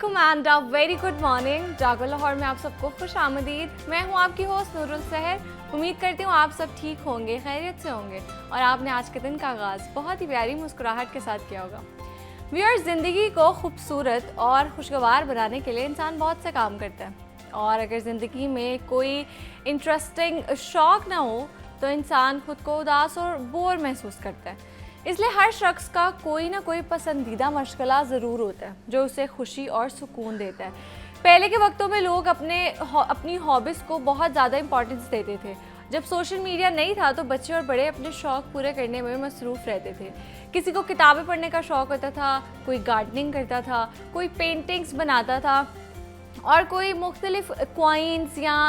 अस्सलामुअलैकुम and a very good morning. जागो लाहौर में आप सबको खुश आमदीद। मैं हूँ आपकी होस्ट नूरुल सहर। उम्मीद करती हूँ आप सब ठीक होंगे, खैरियत से होंगे और आपने आज के दिन का आगाज़ बहुत ही प्यारी मुस्कुराहट के साथ किया होगा। व्यूअर्स, ज़िंदगी को खूबसूरत और खुशगवार बनाने के लिए इंसान बहुत से काम करता है और अगर ज़िंदगी में कोई इंटरेस्टिंग शौक़ ना हो तो इंसान खुद को उदास और बोर महसूस करता है। इसलिए हर शख्स का कोई ना कोई पसंदीदा मशगला ज़रूर होता है जो उसे खुशी और सुकून देता है। पहले के वक्तों में लोग अपनी हॉबीज़ को बहुत ज़्यादा इंपॉर्टेंस देते थे। जब सोशल मीडिया नहीं था तो बच्चे और बड़े अपने शौक़ पूरे करने में मसरूफ़ रहते थे। किसी को किताबें पढ़ने का शौक़ होता था, कोई गार्डनिंग करता था, कोई पेंटिंग्स बनाता था और कोई मुख्तलिफ कॉइन्स या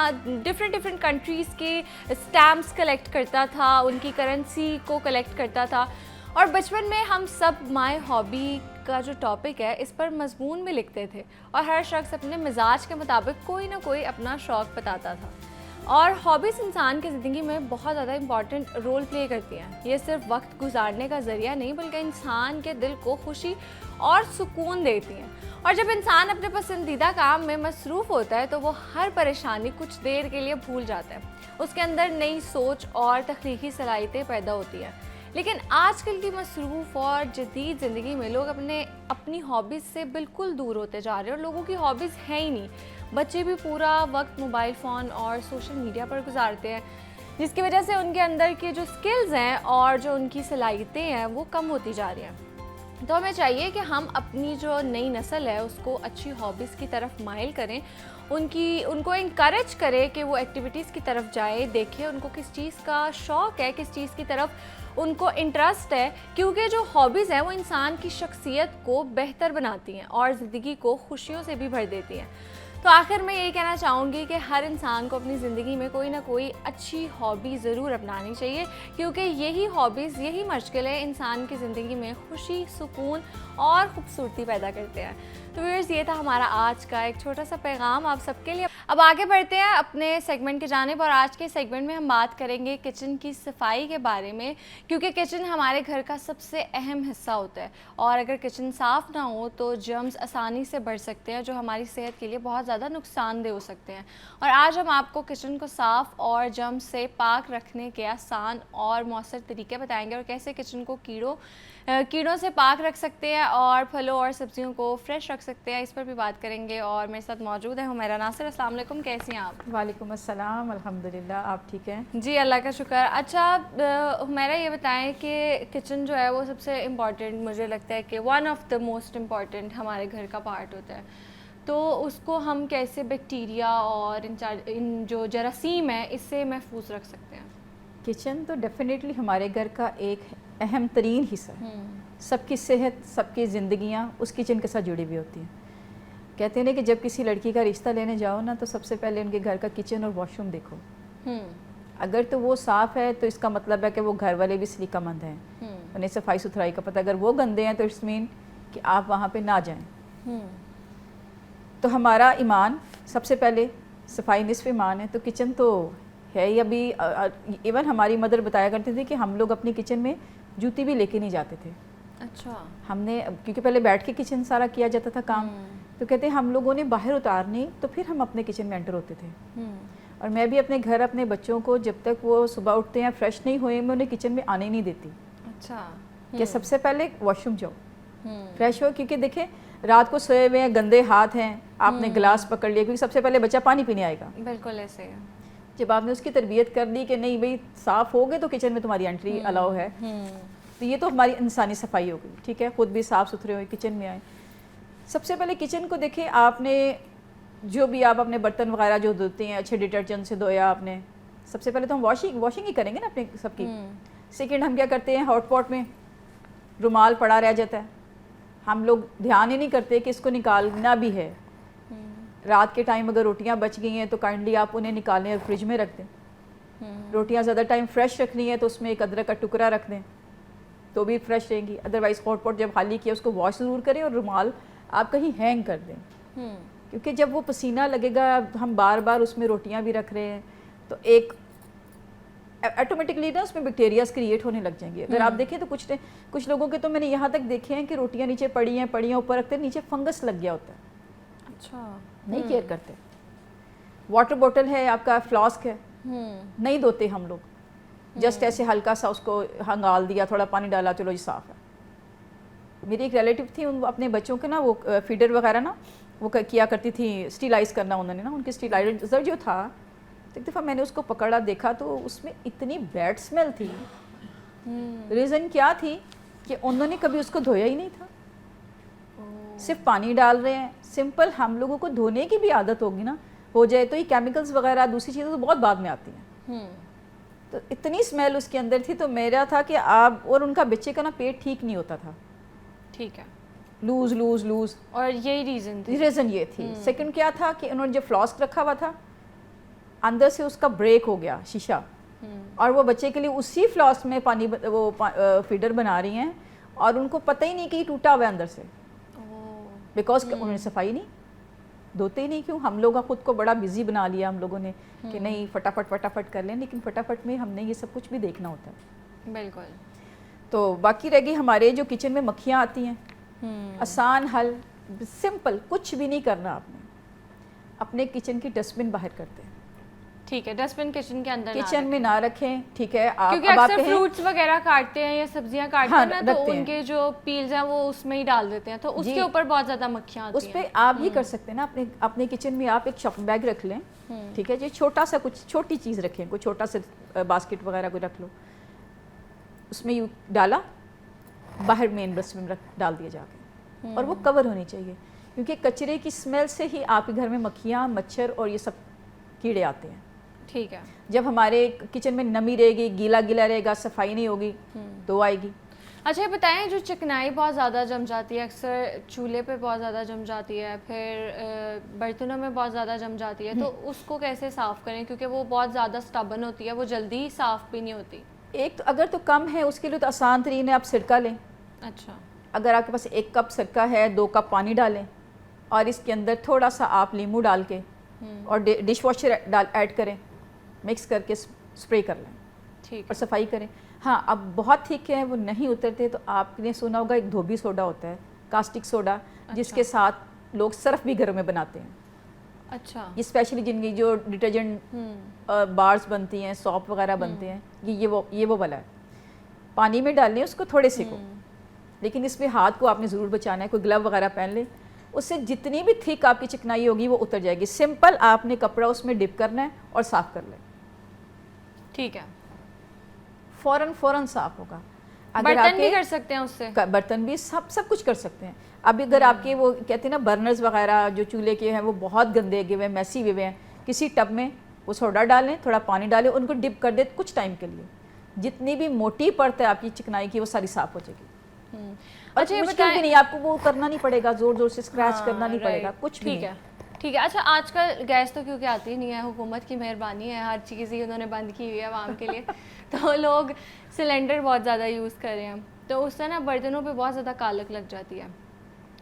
डिफरेंट कंट्रीज़ के स्टैम्प्स कलेक्ट करता था, उनकी करेंसी को कलेक्ट करता था। और बचपन में हम सब माय हॉबी का जो टॉपिक है इस पर मजमून में लिखते थे और हर शख्स अपने मिजाज के मुताबिक कोई ना कोई अपना शौक़ बताता था। और हॉबीज़ इंसान की ज़िंदगी में बहुत ज़्यादा इंपॉर्टेंट रोल प्ले करती हैं। ये सिर्फ वक्त गुजारने का ज़रिया नहीं बल्कि इंसान के दिल को खुशी और सुकून देती हैं। और जब इंसान अपने पसंदीदा काम में मसरूफ़ होता है तो वो हर परेशानी कुछ देर के लिए भूल जाता है। उसके अंदर नई सोच और तख्लीकी सलाहियतें पैदा होती हैं। लेकिन आजकल की मसरूफ़ और जदीद ज़िंदगी में लोग अपनी हॉबीज़ से बिल्कुल दूर होते जा रहे हैं और लोगों की हॉबीज़ हैं ही नहीं। बच्चे भी पूरा वक्त मोबाइल फ़ोन और सोशल मीडिया पर गुजारते हैं जिसकी वजह से उनके अंदर के जो स्किल्स हैं और जो उनकी सलाहियतें हैं वो कम होती जा रही हैं। तो हमें चाहिए कि हम अपनी जो नई नस्ल है उसको अच्छी हॉबीज़ की तरफ माइल करें, उनको इनकरेज करें कि वो एक्टिविटीज़ की तरफ जाए, देखें उनको किस चीज़ का शौक़ है, किस चीज़ की तरफ उनको इंटरेस्ट है, क्योंकि जो हॉबीज़ हैं वो इंसान की शख्सियत को बेहतर बनाती हैं और ज़िंदगी को खुशियों से भी भर देती हैं। तो आखिर मैं यही कहना चाहूँगी कि हर इंसान को अपनी ज़िंदगी में कोई ना कोई अच्छी हॉबी ज़रूर अपनानी चाहिए क्योंकि यही हॉबीज़, यही मशगले इंसान की ज़िंदगी में खुशी, सुकून और ख़ूबसूरती पैदा करते हैं। तो व्यूअर्स, ये था हमारा आज का एक छोटा सा पैगाम आप सबके लिए। अब आगे बढ़ते हैं अपने सेगमेंट की जानिब और आज के सेगमेंट में हम बात करेंगे किचन की सफाई के बारे में, क्योंकि किचन हमारे घर का सबसे अहम हिस्सा होता है और अगर किचन साफ़ ना हो तो जर्म्स आसानी से बढ़ सकते हैं जो हमारी सेहत के लिए बहुत ज़्यादा नुकसानदेह हो सकते हैं। और आज हम आपको किचन को साफ़ और जर्म्स से पाक रखने के आसान और मौसर तरीके बताएंगे और कैसे किचन को कीड़ों से पाक रख सकते हैं और फलों और सब्जियों को फ्रेश रख सकते हैं, इस पर भी बात करेंगे। और मेरे साथ मौजूद है हुमैरा नासिर। अस्सलाम वालेकुम, कैसी हैं आप? वालेकुम अस्सलाम, अल्हम्दुलिल्लाह, आप ठीक हैं? जी, अल्लाह का शुक्र। अच्छा हुमैरा, ये बताएं कि किचन जो है वो सबसे इम्पॉर्टेंट, मुझे लगता है कि one of the most important हमारे घर का पार्ट होता है, तो उसको हम कैसे बैक्टीरिया और इन जो जरासीम है इससे महफूज रख सकते हैं? किचन तो डेफिनेटली हमारे घर का एक अहम तरीन हिस्सा है। सबकी सेहत, सबकी ज़िंदगियाँ उस किचन के साथ जुड़ी हुई होती हैं। कहते हैं ना कि जब किसी लड़की का रिश्ता लेने जाओ ना तो सबसे पहले उनके घर का किचन और वॉशरूम देखो। अगर तो वो साफ़ है तो इसका मतलब है कि वो घर वाले भी सलीकामंद हैं, उन्हें सफाई सुथराई का पता। अगर वो गंदे हैं तो इट्स मीन कि आप वहाँ पे ना जाएं। तो हमारा ईमान सबसे पहले, सफाई निस्फ़ ईमान है, तो किचन तो है ही। अभी इवन हमारी मदर बताया करती थी कि हम लोग अपनी किचन में जूती भी लेके नहीं जाते थे। अच्छा। हमने, क्योंकि पहले बैठ के किचन सारा किया जाता था काम, तो कहते हैं हम लोगों ने बाहर उतारनी तो फिर हम अपने किचन में एंटर होते थे। और मैं भी अपने घर अपने बच्चों को जब तक वो सुबह उठते हैं फ्रेश नहीं हुए मैं उन्हें किचन में आने नहीं देती। अच्छा। कि सबसे पहले वॉशरूम जाओ, फ्रेश हो, क्योंकि देखें रात को सोए हुए हैं, गंदे हाथ हैं, आपने गिलास पकड़ लिया, क्योंकि सबसे पहले बच्चा पानी पीने आएगा। बिल्कुल ऐसे है। जब आपने उसकी तरबियत कर दी कि नहीं भाई साफ़ हो गए तो किचन में तुम्हारी एंट्री अलाउ है, तो ये तो हमारी इंसानी सफाई हो गई। ठीक है, खुद भी साफ़ सुथरे हो, किचन में आए। सबसे पहले किचन को देखें, आपने जो भी आप अपने बर्तन वगैरह जो धोते हैं अच्छे डिटर्जेंट से धोया आपने, सबसे पहले तो हम वॉशिंग ही करेंगे ना अपने सबकी। सेकंड, हम क्या करते हैं, हॉट पॉट में रुमाल पड़ा रह जाता है, हम लोग ध्यान ही नहीं करते कि इसको निकालना भी है। रात के टाइम अगर रोटियां बच गई हैं तो काइंडली आप उन्हें निकालें और फ्रिज में रख दें। रोटियां ज़्यादा टाइम फ्रेश रखनी है तो उसमें एक अदरक का टुकड़ा रख दें तो भी फ्रेश रहेंगी। अदरवाइज़ हॉट पॉट जब खाली किया उसको वॉश ज़रूर करें और रुमाल आप कहीं हैंग कर दें, क्योंकि जब वो पसीना लगेगा, हम बार बार उसमें रोटियां भी रख रहे हैं तो एक ऑटोमेटिकली ना उसमें बैक्टीरियाज क्रिएट होने लग जाएंगे। अगर आप देखें तो कुछ लोगों के तो मैंने यहाँ तक देखे हैं कि रोटियां नीचे पड़ी हैं ऊपर रखते हैं, नीचे फंगस लग गया होता है। अच्छा, नहीं केयर करते। वाटर बॉटल है आपका, फ्लास्क है, नहीं धोते हम लोग, जस्ट ऐसे हल्का सा उसको हंगाल दिया, थोड़ा पानी डाला, चलो जी साफ़ है। मेरी एक रिलेटिव थी, उन अपने बच्चों के ना वो फीडर वगैरह ना वो किया करती थी, स्टीलाइज़ करना उन्होंने ना, उनकी स्टीलाइजर जो था, तो एक दफ़ा मैंने उसको पकड़ा देखा तो उसमें इतनी बैड स्मेल थी। रीज़न क्या थी कि उन्होंने कभी उसको धोया ही नहीं था, सिर्फ पानी डाल रहे हैं। सिंपल हम लोगों को धोने की भी आदत होगी ना, हो जाए तो ये केमिकल्स वगैरह दूसरी चीज़ें तो बहुत बाद में आती हैं। तो इतनी स्मेल उसके अंदर थी, तो मेरा था कि आप, और उनका बच्चे का ना पेट ठीक नहीं होता था, ठीक है, लूज लूज लूज, और यही रीज़न ये थी। सेकंड क्या था कि उन्होंने जो फ्लास्क रखा हुआ था, अंदर से उसका ब्रेक हो गया शीशा, और वो बच्चे के लिए उसी फ्लास्क में पानी फीडर बना रही हैं, और उनको पता ही नहीं कि ये टूटा हुआ है अंदर से, बिकॉज उन्होंने सफाई नहीं, धोते ही नहीं। क्यों? हम लोग खुद को बड़ा बिजी बना लिया हम लोगों ने कि नहीं फटाफट फटाफट कर लें, लेकिन फटाफट में हमने ये सब कुछ भी देखना होता है। बिल्कुल। तो बाकी रह गई हमारे जो किचन में मक्खियाँ आती हैं, आसान हल, सिंपल, कुछ भी नहीं करना आपने, अपने किचन की डस्टबिन बाहर करते हैं। ठीक है, डस्टबिन किचन के अंदर किचन में ना रखें, ठीक है। आप क्योंकि अब आप अक्सर फ्रूट्स वगैरह काटते हैं या सब्जियां काटते हैं ना, तो रखते हैं। उनके जो पील्स हैं वो उसमें ही डाल देते हैं, तो उसके ऊपर बहुत ज़्यादा मक्खियाँ आती उस हैं। पर आप ये कर सकते हैं ना, अपने किचन में आप एक शॉपिंग बैग रख लें, ठीक है जी, छोटा सा कुछ छोटी चीज़ रखें, कोई छोटा सा बास्केट वगैरह कोई रख लो, उसमें यू डाला, बाहर मेन डस्टबिन में डाल दिया जाके, और वो कवर होनी चाहिए, क्योंकि कचरे की स्मेल से ही आपके घर में मक्खियाँ, मच्छर और ये सब कीड़े आते हैं। ठीक है। जब हमारे किचन में नमी रहेगी, गीला गीला रहेगा, सफाई नहीं होगी, तो आएगी। अच्छा, ये बताएं, जो चिकनाई बहुत ज़्यादा जम जाती है, अक्सर चूल्हे पे बहुत ज़्यादा जम जाती है, फिर बर्तनों में बहुत ज़्यादा जम जाती है, तो उसको कैसे साफ़ करें? क्योंकि वो बहुत ज़्यादा स्टबन होती है, वो जल्दी साफ़ भी नहीं होती। एक तो अगर तो कम है उसके लिए तो आसान तरीन है, आप सिरका लें। अच्छा। अगर आपके पास 1 कप सिरका है, 2 कप पानी डालें, और इसके अंदर थोड़ा सा आप नींबू डाल के और डिश वॉशर ऐड करें, मिक्स करके स्प्रे कर लें, ठीक और सफाई करें। हाँ, अब बहुत ठीक है, वो नहीं उतरते तो आपने सुना होगा एक धोबी सोडा होता है, कास्टिक सोडा, जिसके साथ लोग सर्फ भी घर में बनाते हैं। अच्छा। ये स्पेशली जिनकी जो डिटर्जेंट बार्स बनती हैं, सॉप वगैरह बनते हैं, ये वो वाला है। पानी में डालने उसको थोड़े से को, लेकिन इसमें हाथ को आपने ज़रूर बचाना है, कोई ग्लव वगैरह पहन ले, उससे जितनी भी थिक आपकी चिकनाई होगी वो उतर जाएगी। सिंपल आपने कपड़ा उसमें डिप करना है और साफ़ कर लें, ठीक है, फ़ौरन साफ़ होगा। बर्तन भी कर सकते हैं उससे, बर्तन भी सब कुछ कर सकते हैं। अब अगर आपके वो कहते हैं ना बर्नर्स वगैरह जो चूल्हे के हैं वो बहुत गंदे हुए हैं, मैसी हुए हैं, किसी टब में वो सोडा डालें, थोड़ा पानी डालें, उनको डिप कर दें कुछ टाइम के लिए, जितनी भी मोटी परत है आपकी चिकनाई की वो सारी साफ़ हो जाएगी। अच्छा, ये मुश्किल भी नहीं, आपको वो करना नहीं पड़ेगा, ज़ोर ज़ोर से स्क्रैच करना नहीं पड़ेगा, कुछ भी नहीं। ठीक है। अच्छा, आजकल गैस तो क्योंकि आती नहीं है, हुकूमत की मेहरबानी है, हर चीज़ ही उन्होंने बंद की हुई है आवाम के लिए तो लोग सिलेंडर बहुत ज़्यादा यूज़ कर रहे हैं, तो उससे ना बर्तनों पे बहुत ज़्यादा कालक लग जाती है,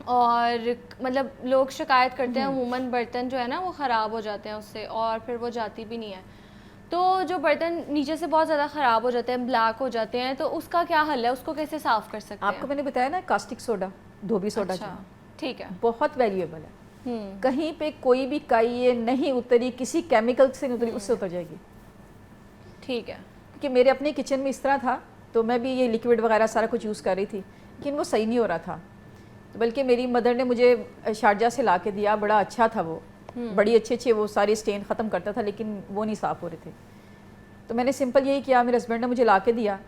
और मतलब लोग शिकायत करते हैं अमूमन बर्तन जो है ना वो ख़राब हो जाते हैं उससे, और फिर वो जाती भी नहीं है। तो जो बर्तन नीचे से बहुत ज़्यादा ख़राब हो जाते हैं, ब्लैक हो जाते हैं, तो उसका क्या हल है? उसको कैसे साफ़ कर सकते हैं? आपको मैंने बताया ना कास्टिक सोडा, धोबी सोडा। अच्छा, ठीक है, बहुत वैल्यूएबल है। कहीं पे कोई भी काई ये नहीं उतरी, किसी केमिकल से नहीं उतरी, उससे उतर जाएगी। ठीक है। कि मेरे अपने किचन में इस तरह था, तो मैं भी ये लिक्विड वगैरह सारा कुछ यूज़ कर रही थी, लेकिन वो सही नहीं हो रहा था, तो बल्कि मेरी मदर ने मुझे शारजा से ला के दिया, बड़ा अच्छा था वो, बड़ी अच्छे वो सारी स्टेन ख़त्म करता था, लेकिन वो नहीं साफ़ हो रहे थे। तो मैंने सिंपल यही किया, मेरे हस्बैंड ने मुझे ला के दिया,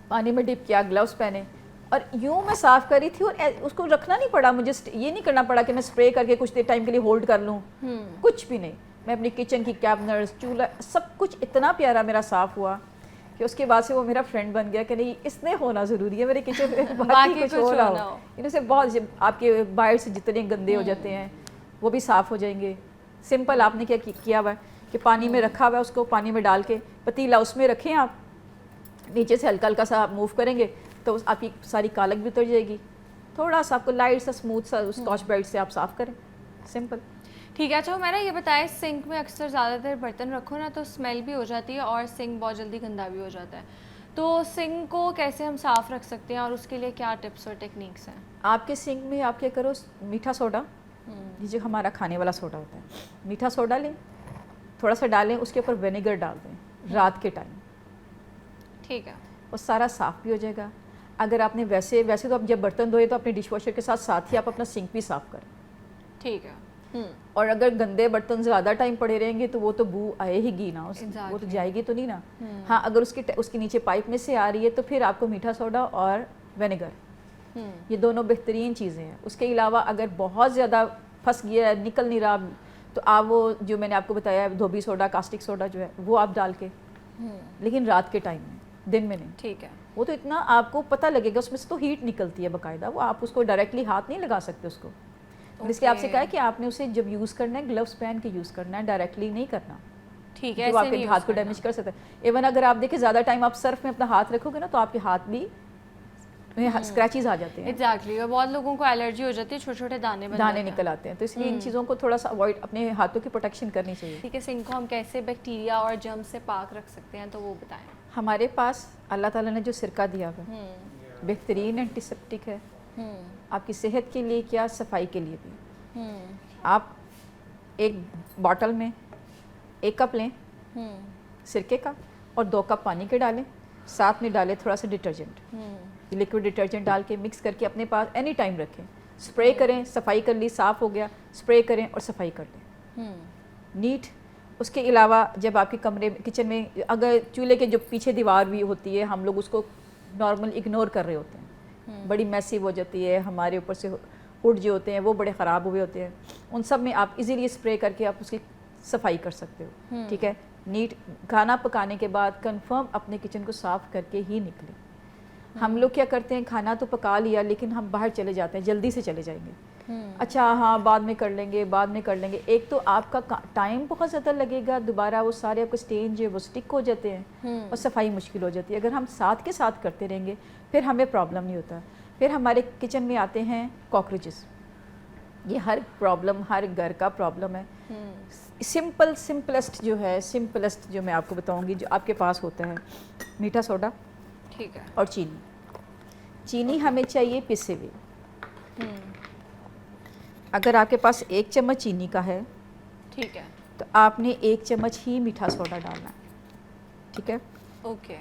पानी में डिप किया, ग्लव्स पहने, और यूँ मैं साफ़ कर रही थी, और उसको रखना नहीं पड़ा मुझे, ये नहीं करना पड़ा कि मैं स्प्रे करके कुछ देर टाइम के लिए होल्ड कर लूँ, कुछ भी नहीं। मैं अपनी किचन की कैबिनेट्स, चूल्हा, सब कुछ इतना प्यारा मेरा साफ़ हुआ कि उसके बाद से वो मेरा फ्रेंड बन गया कि नहीं इसने होना ज़रूरी है मेरे किचन में, बाकी कुछ हो रहा हो। इनसे बहुत आपके बाहर से जितने गंदे हो जाते हैं वो भी साफ़ हो जाएंगे। सिंपल आपने क्या किया हुआ है कि पानी में रखा हुआ है, उसको पानी में डाल के पतीला उसमें रखें, आप नीचे से हल्का हल्का सा मूव करेंगे तो आपकी सारी कालक भी उतर जाएगी। थोड़ा सा आपको लाइट सा स्मूथ सा स्कॉच ब्राइट से आप साफ़ करें, सिंपल। ठीक है। अच्छा, मेरा ये बताएं, सिंक में अक्सर ज़्यादा देर बर्तन रखो ना तो स्मेल भी हो जाती है और सिंक बहुत जल्दी गंदा भी हो जाता है, तो सिंक को कैसे हम साफ़ रख सकते हैं और उसके लिए क्या टिप्स और टेक्निक्स हैं? आपके सिंक में आप क्या करो, मीठा सोडा ये जो हमारा खाने वाला सोडा होता है, मीठा सोडा लें, थोड़ा सा डालें, उसके ऊपर विनेगर डाल दें रात के टाइम, ठीक है। वो सारा साफ़ भी हो जाएगा। अगर आपने वैसे तो आप जब बर्तन धोए तो अपने डिश वॉशर के साथ ही आप अपना सिंक भी साफ़ करें, ठीक है। और अगर गंदे बर्तन ज़्यादा टाइम पड़े रहेंगे तो वो तो बू आएगी ना, वो तो जाएगी तो नहीं ना। हाँ, अगर उसके नीचे पाइप में से आ रही है तो फिर आपको मीठा सोडा और विनेगर, ये दोनों बेहतरीन चीज़ें हैं। उसके अलावा अगर बहुत ज़्यादा फंस गया है, निकल नहीं रहा, तो आप वो जो मैंने आपको बताया धोबी सोडा, कास्टिक सोडा जो है वो आप डाल के, लेकिन रात के टाइम में, दिन में नहीं। ठीक है। वो तो इतना आपको पता लगेगा, उसमें से तो हीट निकलती है बाकायदा, वो आप उसको डायरेक्टली हाथ नहीं लगा सकते उसको। इसलिए आपसे कहा है कि आपने उसे जब यूज़ करना है ग्लव्स पहन के यूज़ करना है, डायरेक्टली नहीं करना। ठीक है, जो आपके हाथ को डैमेज कर सकता है। इवन अगर आप देखें ज़्यादा टाइम आप सर्फ में अपना हाथ रखोगे ना तो आपके हाथ भी स्क्रैचेस आ जाते हैं। एग्जैक्टली, और बहुत लोगों को एलर्जी हो जाती है, छोटे छोटे दाने निकल आते हैं। तो इसलिए इन चीज़ों को थोड़ा सा अवॉइड, अपने हाथों की प्रोटेक्शन करनी चाहिए। ठीक है, सिंक को हम कैसे बैक्टीरिया और जर्म से पाक रख सकते हैं, तो वो बताएं। हमारे पास अल्लाह ताला ने जो सिरका दिया हुआ है, बेहतरीन एंटीसेप्टिक है, आपकी सेहत के लिए क्या, सफाई के लिए भी। आप एक बॉटल में 1 कप लें सिरके का और 2 कप पानी के डालें, साथ में डालें थोड़ा सा डिटर्जेंट, लिक्विड डिटर्जेंट डाल के मिक्स करके अपने पास एनी टाइम रखें। स्प्रे करें, सफाई कर ली, साफ़ हो गया, स्प्रे करें और सफाई कर लें नीट। उसके अलावा जब आपके कमरे किचन में अगर चूल्हे के जो पीछे दीवार भी होती है, हम लोग उसको नॉर्मल इग्नोर कर रहे होते हैं, बड़ी मैसिव हो जाती है, हमारे ऊपर से हुड जो होते हैं वो बड़े ख़राब हुए होते हैं, उन सब में आप इजीली स्प्रे करके आप उसकी सफाई कर सकते हो। ठीक है, नीट। खाना पकाने के बाद कंफर्म अपने किचन को साफ़ करके ही निकलें। हम लोग क्या करते हैं, खाना तो पका लिया लेकिन हम बाहर चले जाते हैं, जल्दी से चले जाएंगे, अच्छा हाँ बाद में कर लेंगे। एक तो आपका टाइम बहुत ज़्यादा लगेगा, दोबारा वो सारे आपके स्टेन जो वो स्टिक हो जाते हैं और सफाई मुश्किल हो जाती है। अगर हम साथ के साथ करते रहेंगे फिर हमें प्रॉब्लम नहीं होता। फिर हमारे किचन में आते हैं कॉकरोचेस, ये हर घर का प्रॉब्लम है। सिंपलेस्ट जो मैं आपको बताऊंगी, जो आपके पास होता है मीठा सोडा, ठीक है, और चीनी हमें चाहिए पिसे हुए। अगर आपके पास 1 चम्मच चीनी का है, ठीक है, तो आपने 1 चम्मच ही मीठा सोडा डालना है। ठीक है, ओके।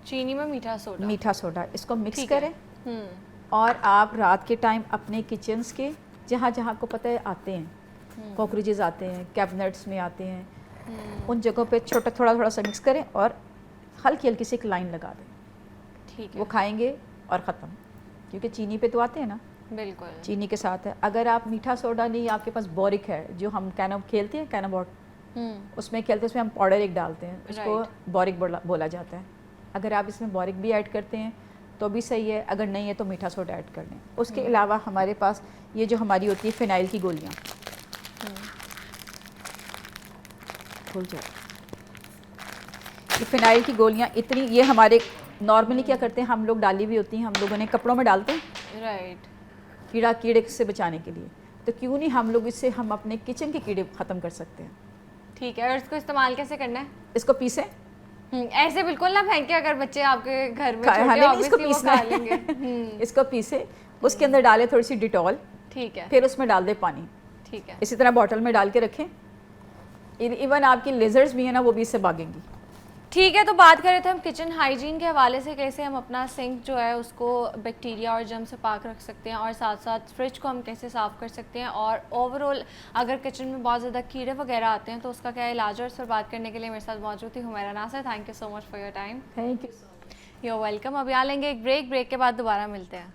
चीनी में मीठा सोडा, इसको मिक्स करें और आप रात के टाइम अपने किचन्स के जहाँ जहाँ को पता है आते हैं कॉकरोचेस, आते हैं कैबिनेट्स में आते हैं, उन जगहों पे थोड़ा सा मिक्स करें और हल्की सी एक लाइन लगा दें। ठीक है, वो खाएंगे और ख़त्म, क्योंकि चीनी पे तो आते हैं ना, बिल्कुल चीनी के साथ है। अगर आप मीठा सोडा नहीं, आपके पास बोरिक है, जो हम खेलते हैं कैनम उसमें खेलते हैं, उसमें हम पाउडर एक डालते हैं, उसको बोरिक बोला जाता है। अगर आप इसमें बोरिक भी ऐड करते हैं तो भी सही है, अगर नहीं है तो मीठा सोडा ऐड कर लें। उसके अलावा हमारे पास ये जो हमारी होती है फिनाइल की गोलियाँ, खुल जाए, ये फिनाइल की गोलियाँ इतनी, ये हमारे नॉर्मली क्या करते हैं हम लोग, डाली हुई होती हैं, हम लोगों ने कपड़ों में डालते हैं, राइट, कीड़े से बचाने के लिए। तो क्यों नहीं हम लोग इससे हम अपने किचन के कीड़े ख़त्म कर सकते हैं। ठीक है, और इसको इस्तेमाल कैसे करना है? इसको पीसें, ऐसे बिल्कुल ना फेंके, अगर बच्चे आपके घर में इसको पीसना है। इसको पीसे, उसके अंदर डालें थोड़ी सी डिटॉल, ठीक है, फिर उसमें डाल दें पानी, ठीक है, इसी तरह बॉटल में डाल के रखें। इवन आपकी लेजर्स भी हैं ना, वो भी इससे भागेंगी। ठीक है, तो बात कर रहे थे हम किचन हाइजीन के हवाले से, कैसे हम अपना सिंक जो है उसको बैक्टीरिया और जर्म से पाक रख सकते हैं, और साथ साथ फ्रिज को हम कैसे साफ़ कर सकते हैं, और ओवरऑल अगर किचन में बहुत ज़्यादा कीड़े वगैरह आते हैं तो उसका क्या इलाज है। उस पर बात करने के लिए मेरे साथ मौजूद थी Humaira Nasir. Thank you so much for your time. Thank you, you welcome. अभी आ लेंगे एक ब्रेक के बाद दोबारा मिलते हैं।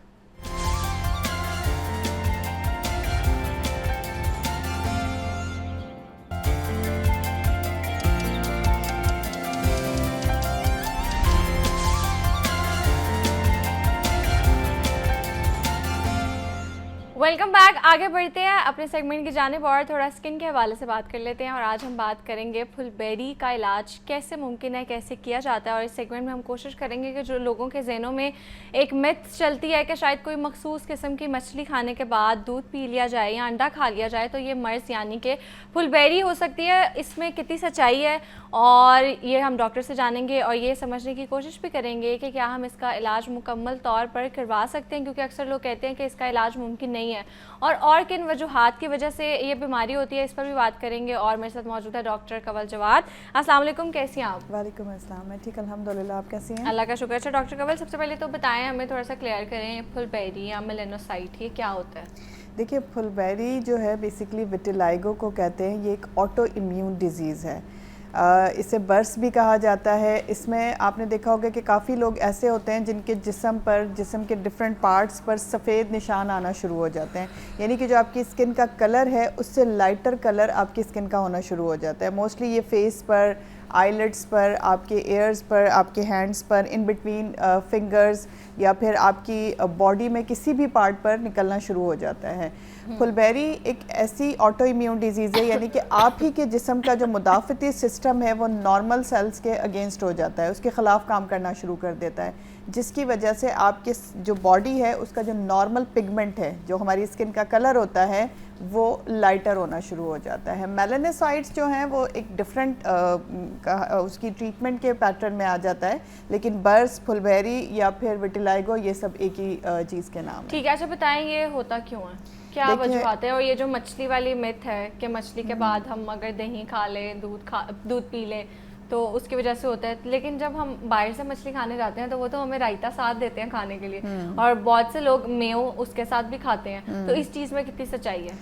Welcome back. आगे बढ़ते हैं अपने सेगमेंट की जानिब और थोड़ा स्किन के हवाले से बात कर लेते हैं। और आज हम बात करेंगे फुलबेरी का इलाज कैसे मुमकिन है, कैसे किया जाता है। और इस सेगमेंट में हम कोशिश करेंगे कि जो लोगों के जहनों में एक मिथ चलती है कि शायद कोई मखसूस किस्म की मछली खाने के बाद दूध पी लिया जाए या अंडा खा लिया जाए तो ये मर्ज़ यानी कि फुलबेरी हो सकती है, इसमें कितनी सच्चाई है, और ये हम डॉक्टर से जानेंगे और ये समझने की कोशिश भी करेंगे कि क्या हम इसका इलाज मुकम्मल तौर पर करवा सकते हैं, क्योंकि अक्सर लोग कहते हैं कि इसका इलाज मुमकिन नहीं है। और किन वजूहात की वजह से ये बीमारी होती है, इस पर भी बात करेंगे। और मेरे साथ मौजूद है डॉक्टर कंवल जवाद। अस्सलाम वालेकुम, कैसी हैं आप? वालेकुम अस्सलाम, मैं ठीक अल्हम्दुलिल्लाह, आप कैसी हैं? अल्लाह का शुक्र। अच्छा डॉक्टर कंवल, सबसे पहले तो बताएं, हमें थोड़ा सा क्लियर करें, फुलबेरी या मेलेनोसाइट ये क्या होता है? देखिए, फुलबेरी जो है बेसिकली विटिलाइगो को कहते हैं। ये एक ऑटो इम्यून डिजीज़ है। इसे बर्स भी कहा जाता है। इसमें आपने देखा होगा कि काफ़ी लोग ऐसे होते हैं जिनके जिस्म के डिफरेंट पार्ट्स पर सफ़ेद निशान आना शुरू हो जाते हैं, यानी कि जो आपकी स्किन का कलर है उससे लाइटर कलर आपकी स्किन का होना शुरू हो जाता है। मोस्टली ये फेस पर, आईलिड्स पर, आपके एयर्स पर, आपके हैंड्स पर, इन बिटवीन फिंगर्स या फिर आपकी बॉडी में किसी भी पार्ट पर निकलना शुरू हो जाता है। फुलबेरी एक ऐसी ऑटो इम्यून डिजीज़ है, यानी कि आप ही के जिस्म का जो मुदाफ़ती सिस्टम है वो नॉर्मल सेल्स के अगेंस्ट हो जाता है, उसके ख़िलाफ़ काम करना शुरू कर देता है, जिसकी वजह से आपके जो बॉडी है उसका जो नॉर्मल पिगमेंट है, जो हमारी स्किन का कलर होता है, वो लाइटर होना शुरू हो जाता है। मेलानोसाइट्स जो हैं वो एक डिफरेंट उसकी ट्रीटमेंट के पैटर्न में आ जाता है, लेकिन बर्स, फुलबेरी या फिर विटिलाइगो ये सब एक ही चीज़ के नाम है। ठीक है, अच्छा बताएं ये होता क्यों है, क्या वजूहत है? और ये जो मछली वाली मिथ है कि मछली के बाद हम अगर दही खा लें, दूध पी लें तो उसकी वजह से होता है, लेकिन जब हम बाहर से मछली खाने जाते हैं तो वो तो हमें रायता साथ देते हैं खाने के लिए, और बहुत से लोग मेयो उसके साथ भी खाते हैं, तो इस चीज़ में कितनी सच्चाई है?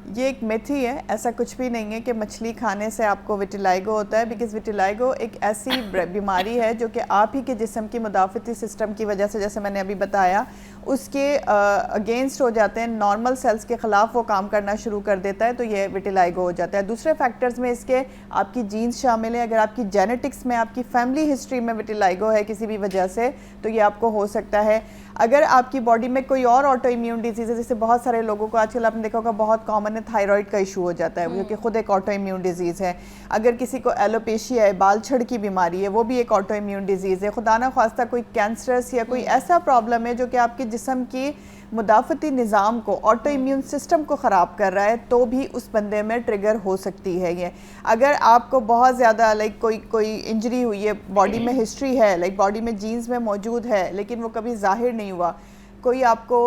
ये एक मिथ ही है, ऐसा कुछ भी नहीं है कि मछली खाने से आपको विटिलाइगो होता है, बिकॉज विटिलाइगो एक ऐसी बीमारी है जो कि आप ही के जिस्म की मुदाफ़ती सिस्टम की वजह से, जैसे मैंने अभी बताया, उसके अगेंस्ट हो जाते हैं, नॉर्मल सेल्स के ख़िलाफ़ वो काम करना शुरू कर देता है, तो ये विटिलाइगो हो जाता है। दूसरे फैक्टर्स में इसके आपकी जीन्स शामिल है। अगर आपकी जेनेटिक्स में, आपकी फैमिली हिस्ट्री में विटिलाइगो है किसी भी वजह से, तो ये आपको हो सकता है। अगर आपकी बॉडी में कोई और ऑटो इम्यून डिजीज़ है, जैसे बहुत सारे लोगों को आजकल आपने देखा होगा बहुत कॉमन है, थायराइड का इशू हो जाता है, जो कि खुद एक ऑटो इम्यून डिजीज़ है। अगर किसी को एलोपेशिया है, बाल छड़ की बीमारी है, वो भी एक ऑटो इम्यून डिजीज़ है। खुदा ना ख्वास्ता कोई कैंसरस या कोई ऐसा प्रॉब्लम है जो कि आपके जिस्म की मुदाफ़ती निज़ाम को, ऑटो इम्यून सिस्टम को ख़राब कर रहा है, तो भी उस बंदे में ट्रिगर हो सकती है ये। अगर आपको बहुत ज़्यादा कोई इंजरी हुई है, बॉडी में हिस्ट्री है, बॉडी में जीन्स में मौजूद है लेकिन वो कभी ज़ाहिर नहीं हुआ, कोई आपको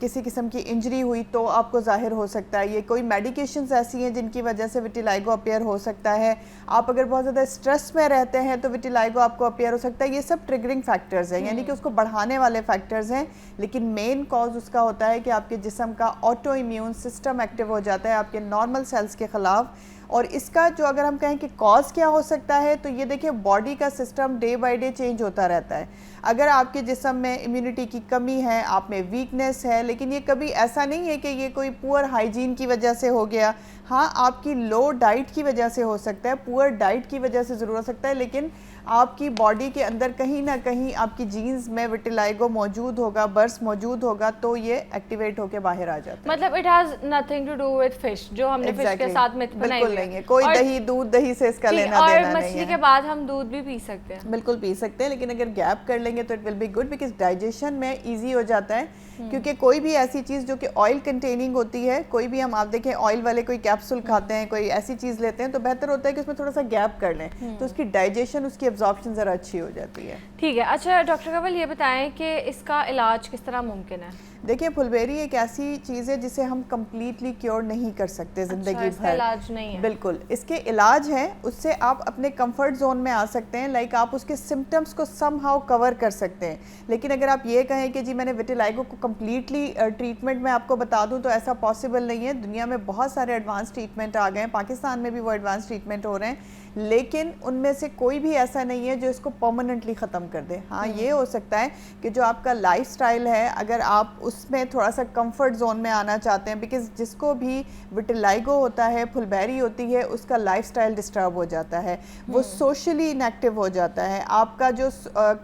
किसी किस्म की इंजरी हुई तो आपको ज़ाहिर हो सकता है ये। कोई मेडिकेशंस ऐसी हैं जिनकी वजह से विटिलाइगो अपीयर हो सकता है। आप अगर बहुत ज़्यादा स्ट्रेस में रहते हैं तो विटिलाइगो आपको अपीयर हो सकता है। ये सब ट्रिगरिंग फैक्टर्स हैं, यानी कि उसको बढ़ाने वाले फैक्टर्स हैं, लेकिन मेन कॉज उसका होता है कि आपके जिस्म का ऑटो इम्यून सिस्टम एक्टिव हो जाता है आपके नॉर्मल सेल्स के ख़िलाफ़। और इसका जो अगर हम कहें कि कॉज क्या हो सकता है, तो ये देखिए, बॉडी का system day by day change होता रहता है। अगर आपके जिस्म में इम्यूनिटी की कमी है, आप में वीकनेस है, लेकिन ये कभी ऐसा नहीं है कि ये कोई पुअर हाइजीन की वजह से हो गया। हाँ, आपकी लो डाइट की वजह से हो सकता है, पुअर डाइट की वजह से ज़रूर हो सकता है, लेकिन आपकी बॉडी के अंदर कहीं ना कहीं आपकी जीन्स में विटिलाइगो मौजूद होगा, बर्स मौजूद होगा, तो ये एक्टिवेट होकर बाहर आ जाता है। मतलब it has nothing to do with fish, जो हमने फिश के साथ मिथ बनाई बिल्कुल नहीं है। कोई दही से इसका लेना देना नहीं है। और मछली के बाद हम दूध भी पी सकते हैं? बिल्कुल पी सकते हैं, लेकिन अगर गैप कर लेंगे तो it will be good, because digestion में ईजी हो जाता है। क्योंकि कोई भी ऐसी चीज़ जो कि ऑयल कंटेनिंग होती है, कोई भी आप देखें ऑयल वाले कोई कैप्सूल खाते हैं, कोई ऐसी चीज़ लेते हैं, तो बेहतर होता है कि उसमें थोड़ा सा गैप कर लें, तो उसकी डाइजेशन, उसकी एब्जॉर्प्शन ज़रा अच्छी हो जाती है। ठीक है। अच्छा डॉक्टर कंवल, ये बताएं कि इसका इलाज किस तरह मुमकिन है? देखिए, फुलबेरी एक ऐसी चीज़ है जिसे हम कम्प्लीटली क्योर नहीं कर सकते ज़िंदगी भर। इलाज नहीं है? बिल्कुल, इसके इलाज हैं, उससे आप अपने कंफर्ट जोन में आ सकते हैं। आप उसके सिम्टम्स को समहाउ कवर कर सकते हैं। लेकिन अगर आप ये कहें कि जी मैंने विटिलाइगो को कम्प्लीटली ट्रीटमेंट में आपको बता दूं, तो ऐसा पॉसिबल नहीं है। दुनिया में बहुत सारे एडवांस ट्रीटमेंट आ गए हैं, पाकिस्तान में भी वो एडवांस ट्रीटमेंट हो रहे हैं, लेकिन उनमें से कोई भी ऐसा नहीं है जो इसको परमानेंटली ख़त्म कर दे। हाँ, ये हो सकता है कि जो आपका लाइफस्टाइल है, अगर आप उसमें थोड़ा सा कंफर्ट जोन में आना चाहते हैं, बिकॉज जिसको भी विटिलाइगो होता है, फुलबेरी होती है, उसका लाइफस्टाइल डिस्टर्ब हो जाता है, वो सोशली इनएक्टिव हो जाता है, आपका जो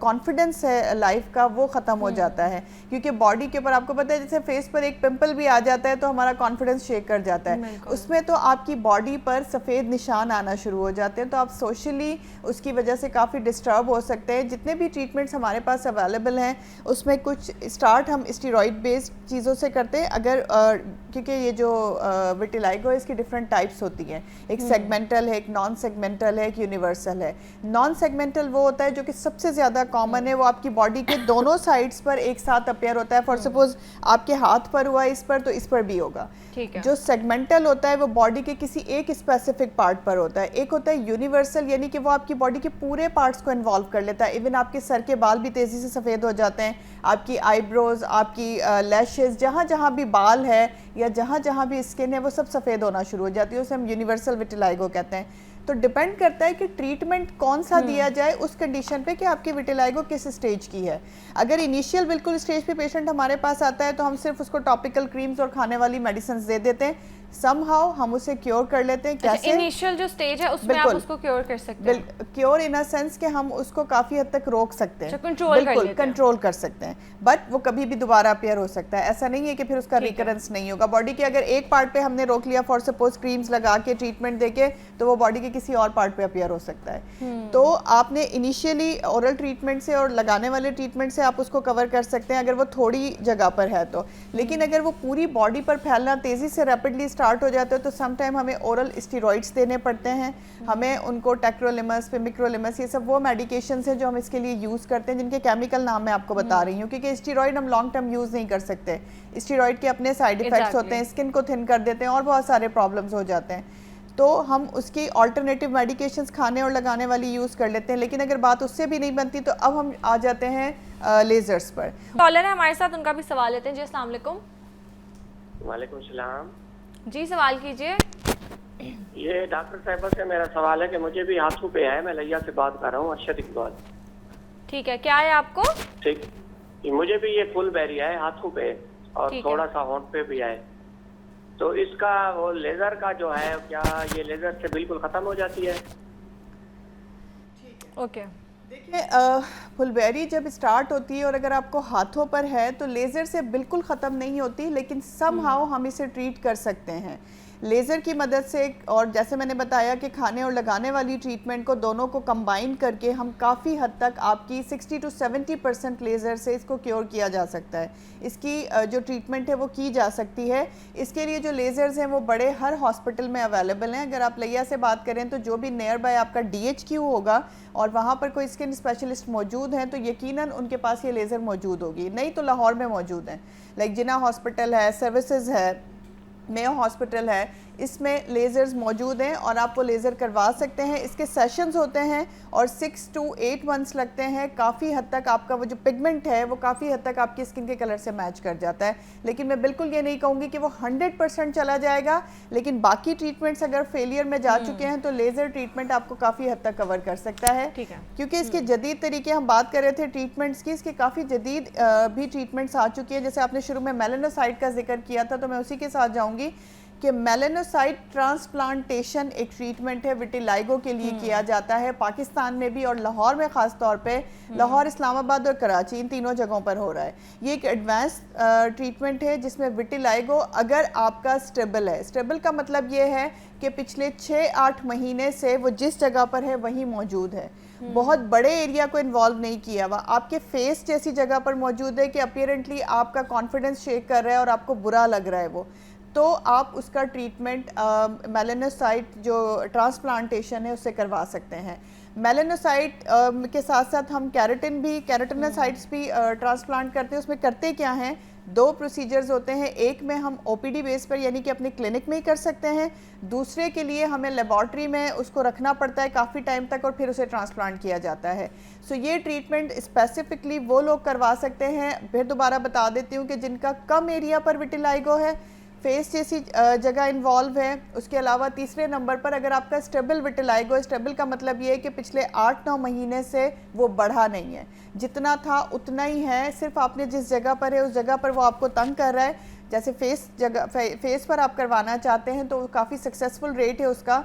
कॉन्फिडेंस है लाइफ का वो ख़त्म हो जाता है। क्योंकि बॉडी के ऊपर आपको पता है, जैसे फेस पर एक पिंपल भी आ जाता है तो हमारा कॉन्फिडेंस शेक कर जाता है। उसमें उसमें तो आपकी बॉडी पर सफ़ेद निशान आना शुरू हो जाते हैं, तो आप सोशली उसकी वजह से काफ़ी डिस्टर्ब हो सकते हैं। जितने भी ट्रीटमेंट्स हमारे पास अवेलेबल हैं उसमें कुछ स्टार्ट हम स्टीरॉइड बेस्ड चीज़ों से करते हैं, अगर क्योंकि ये जो विटिलाइगो है इसकी डिफरेंट टाइप्स होती हैं, एक सेगमेंटल है, एक नॉन सेगमेंटल है, एक यूनिवर्सल है। नॉन सेगमेंटल वो होता है जो कि सबसे ज़्यादा कॉमन है, वो आपकी बॉडी के दोनों साइड्स पर एक साथ अपेयर होता है। फॉर सपोज आपके हाथ पर हुआ इस पर, तो इस पर भी होगा। ठीक है। जो सेगमेंटल होता है वो बॉडी के किसी एक स्पेसिफिक पार्ट पर होता है। एक होता है यूनिवर्सल, यानी कि वो आपकी बॉडी के पूरे पार्ट्स को इन्वॉल्व कर लेता है। इवन आपके सर के बाल भी तेज़ी से सफ़ेद हो जाते हैं, आपकी आईब्रोज, आपकी लैशेज़, जहाँ जहाँ भी बाल है या जहाँ जहाँ भी स्किन है वो सब सफ़ेद होना शुरू हो जाती है, उसे हम यूनिवर्सल विटिलाइगो कहते हैं। तो डिपेंड करता है कि ट्रीटमेंट कौन सा दिया जाए उस कंडीशन पे कि आपकी विटिलाइगो किस स्टेज की है। अगर इनिशियल बिल्कुल स्टेज पे पेशेंट हमारे पास आता है तो हम सिर्फ उसको टॉपिकल क्रीम्स और खाने वाली मेडिसिन दे देते हैं, समहाउ हम उसे क्योर कर लेते हैं। कैसे? इनिशियल जो स्टेज है उसमें आप उसको क्योर कर सकते हैं। क्योर इन अ सेंस कि हम उसको काफ़ी हद तक रोक सकते हैं, बिल्कुल कंट्रोल कर सकते हैं, बट वो कभी भी दोबारा अपेयर हो सकता है। ऐसा नहीं है कि फिर उसका रिकरेंस नहीं होगा। बॉडी के अगर एक पार्ट पे हमने रोक लिया, फॉर सपोज क्रीम्स लगा के ट्रीटमेंट देके, तो वो बॉडी के किसी और पार्ट पे अपेयर हो सकता है। तो आपने इनिशियली ओरल ट्रीटमेंट से और लगाने वाले ट्रीटमेंट से आप उसको कवर कर सकते हैं अगर वो थोड़ी जगह पर है तो। लेकिन अगर वो पूरी बॉडी पर फैलना तेज़ी से रैपिडली स्टार्ट हो जाता है तो समटाइम हमें ओरल स्टीरॉइड्स देने पड़ते हैं। हमें उनको टेक्रोलिमस, पिमिक्रोलिमस, ये सब वो मेडिकेशंस हैं जो हम इसके लिए यूज़ करते हैं, जिनके केमिकल नाम मैं आपको बता रही हूँ, क्योंकि स्टीरॉइड हम लॉन्ग टर्म यूज़ नहीं कर सकते। स्टीरॉइड के अपने साइड इफ़ेक्ट्स होते हैं, स्किन को थिन कर देते हैं और बहुत सारे प्रॉब्लम्स हो जाते हैं। तो हम उसकी ऑल्टरनेटिव मेडिकेशंस खाने और लगाने वाली यूज़ कर लेते हैं। लेकिन अगर बात उससे भी नहीं बनती तो अब हम आ जाते हैं लेज़र्स पर। कॉलर है हमारे साथ, उनका भी सवाल लेते हैं। जी अस्सलाम वालेकुम। वालेकुम सलाम। जी सवाल कीजिए। ये डॉक्टर साहिबा से मेरा सवाल है कि मुझे भी हाथों पे है, मैं लिया से बात कर रहा हूँ, अरशद इकबाल। ठीक है, क्या है आपको? ठीक, मुझे भी ये फुल बैरी है हाथों पे और थोड़ा सा होंठ पे भी है, तो इसका वो लेजर का जो है, क्या ये लेजर से बिल्कुल खत्म हो जाती है? ओके, देखिए फुलबेरी जब स्टार्ट होती है और अगर आपको हाथों पर है तो लेज़र से बिल्कुल ख़त्म नहीं होती, लेकिन समहाउ हम इसे ट्रीट कर सकते हैं लेज़र की मदद से। और जैसे मैंने बताया कि खाने और लगाने वाली ट्रीटमेंट को दोनों को कंबाइन करके हम काफ़ी हद तक आपकी 60 to 70% लेज़र से इसको क्योर किया जा सकता है। इसकी जो ट्रीटमेंट है वो की जा सकती है। इसके लिए जो लेज़र्स हैं वो बड़े हर हॉस्पिटल में अवेलेबल हैं। अगर आप लिया से बात करें तो जो भी नियर बाय आपका DHQ होगा और वहाँ पर कोई स्किन स्पेशलिस्ट मौजूद हैं तो यकीनन उनके पास ये लेज़र मौजूद होगी। नहीं तो लाहौर में मौजूद हैं, लाइक जिना हॉस्पिटल है, सर्विसेज है, मेयो हॉस्पिटल है, इसमें लेज़र्स मौजूद हैं और आप वो लेज़र करवा सकते हैं। इसके सेशंस होते हैं और 6 to 8 मंथ्स लगते हैं। काफ़ी हद तक आपका वो जो पिगमेंट है वो काफ़ी हद तक आपकी स्किन के कलर से मैच कर जाता है। लेकिन मैं बिल्कुल ये नहीं कहूँगी कि वो 100% चला जाएगा, लेकिन बाकी ट्रीटमेंट्स अगर फेलियर में जा चुके हैं तो लेज़र ट्रीटमेंट आपको काफ़ी हद तक कवर कर सकता है। ठीक है, क्योंकि इसके जदीद तरीके, हम बात कर रहे थे ट्रीटमेंट्स की, इसके काफ़ी जदीद भी ट्रीटमेंट्स आ चुकी है। जैसे आपने शुरू में मेलानोसाइट का जिक्र किया था तो मैं उसी के साथ जाऊँगी कि मेलानोसाइट ट्रांसप्लांटेशन एक ट्रीटमेंट है, विटिलाइगो के लिए किया जाता है पाकिस्तान में भी और लाहौर में ख़ास तौर पे। लाहौर, इस्लामाबाद और कराची, इन तीनों जगहों पर हो रहा है। ये एक एडवांस ट्रीटमेंट है जिसमें विटिलाइगो अगर आपका स्टेबल है, स्टेबल का मतलब ये है कि पिछले 6-8 महीने से वो जिस जगह पर है वहीं मौजूद है, बहुत बड़े एरिया को इन्वॉल्व नहीं किया हुआ, आपके फेस जैसी जगह पर मौजूद है कि अपीयरेंटली आपका कॉन्फिडेंस शेक कर रहा है और आपको बुरा लग रहा है वो, तो आप उसका ट्रीटमेंट मेलानोसाइट जो ट्रांसप्लांटेशन है उससे करवा सकते हैं। मेलानोसाइट के साथ साथ हम कैरेटिनोसाइट्स भी ट्रांसप्लांट करते हैं। उसमें करते क्या हैं, 2 प्रोसीजर्स होते हैं। एक में हम OPD बेस पर यानी कि अपने क्लिनिक में ही कर सकते हैं, दूसरे के लिए हमें लेबॉर्ट्री में उसको रखना पड़ता है काफ़ी टाइम तक और फिर उसे ट्रांसप्लांट किया जाता है। सो ये ट्रीटमेंट स्पेसिफिकली वो लोग करवा सकते हैं। फिर दोबारा बता देती हूँ कि जिनका कम एरिया पर विटिलाइगो है, फेस जैसी जगह इन्वॉल्व है। उसके अलावा तीसरे नंबर पर अगर आपका स्टेबल विटिलाइगो, स्टेबल का मतलब ये है कि पिछले 8-9 महीने से वो बढ़ा नहीं है, जितना था उतना ही है, सिर्फ आपने जिस जगह पर है उस जगह पर वो आपको तंग कर रहा है। जैसे फेस पर आप करवाना चाहते हैं तो काफ़ी सक्सेसफुल रेट है उसका,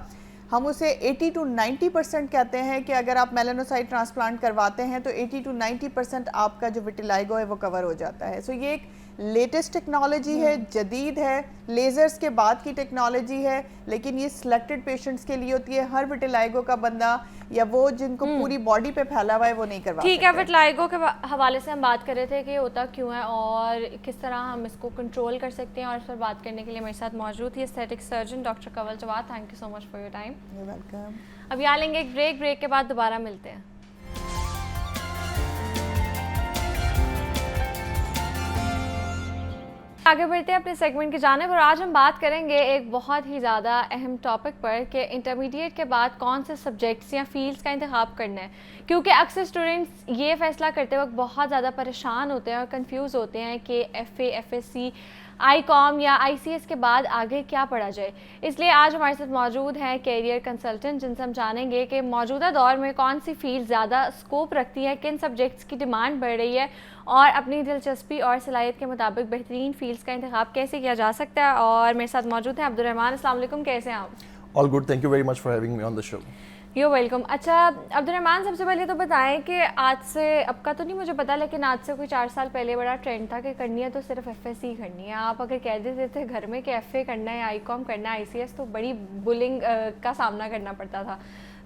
हम उसे 80 to 90% कहते हैं कि अगर आप मेलानोसाइट ट्रांसप्लांट करवाते हैं तो 80 to 90% आपका जो विटिलाइगो है वो कवर हो जाता है। सो ये एक लेटेस्ट टेक्नोलॉजी है, जदीद है, लेज़र्स के बाद की टेक्नोलॉजी है, लेकिन ये सिलेक्टेड पेशेंट्स के लिए होती है। हर विटिलाइगो का बंदा या वो जिनको पूरी बॉडी पे फैला हुआ है वो नहीं करवा ठीक है। विटिलाइगो के हवाले से हम बात कर रहे थे कि होता क्यों है और किस तरह हम इसको कंट्रोल कर सकते हैं, और इस पर बात करने के लिए मेरे साथ मौजूद थी aesthetic surgeon doctor Kanwal Jawad. Thank you so much for your time. Welcome. अब यहाँ लेंगे एक ब्रेक के बाद दोबारा मिलते हैं। आगे बढ़ते हैं अपने सेगमेंट की जानिब, और आज हम बात करेंगे एक बहुत ही ज़्यादा अहम टॉपिक पर कि इंटरमीडिएट के बाद कौन से सब्जेक्ट्स या फील्ड्स का इंतखाब करना है, क्योंकि अक्सर स्टूडेंट्स ये फ़ैसला करते वक्त बहुत ज़्यादा परेशान होते हैं और कंफ्यूज होते हैं कि FA, FSC, ICOM या ICS के बाद आगे क्या पढ़ा जाए। इसलिए आज हमारे साथ मौजूद हैं कैरियर कंसल्टेंट, जिनसे हम जानेंगे कि मौजूदा दौर में कौन सी फील्ड ज़्यादा स्कोप रखती है, किन सब्जेक्ट्स की डिमांड बढ़ रही है और अपनी दिलचस्पी और सलाहियत के मुताबिक बेहतरीन फील्ड्स का इंतखाब कैसे किया जा सकता है। और मेरे साथ मौजूद हैं अब्दुर्रहमान। अस्सलाम वालेकुम, कैसे हैं आप? All good, thank you very much for having me on the show. You welcome. अच्छा अब्दुर्रहमान, सबसे पहले तो बताएं कि आज से, अब का तो नहीं मुझे पता, लेकिन आज से कोई 4 साल पहले बड़ा ट्रेंड था कि करनी है तो सिर्फ FSC करनी है। आप अगर कह देते थे घर में कि FA करना है, ICOM करना है, ICS, तो बड़ी बुलिंग का सामना करना पड़ता था।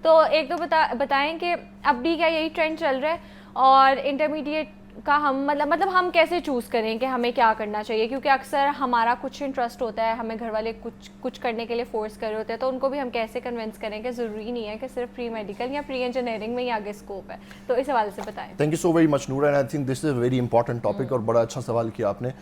तो एक तो बताएं कि अब भी क्या यही ट्रेंड चल रहा है, और इंटरमीडिएट का हम मतलब हम कैसे चूज़ करें कि हमें क्या करना चाहिए, क्योंकि अक्सर हमारा कुछ इंटरेस्ट होता है, हमें घर वाले कुछ करने के लिए फोर्स कर रहे होते हैं, तो उनको भी हम कैसे कन्विंस करें कि ज़रूरी नहीं है कि सिर्फ प्री मेडिकल या प्री इंजीनियरिंग में ही आगे स्कोप है। तो इस हवाले से बताएं। Thank you so very much Noor, and I think this is a very important topic और बड़ा अच्छा सवाल किया आपने।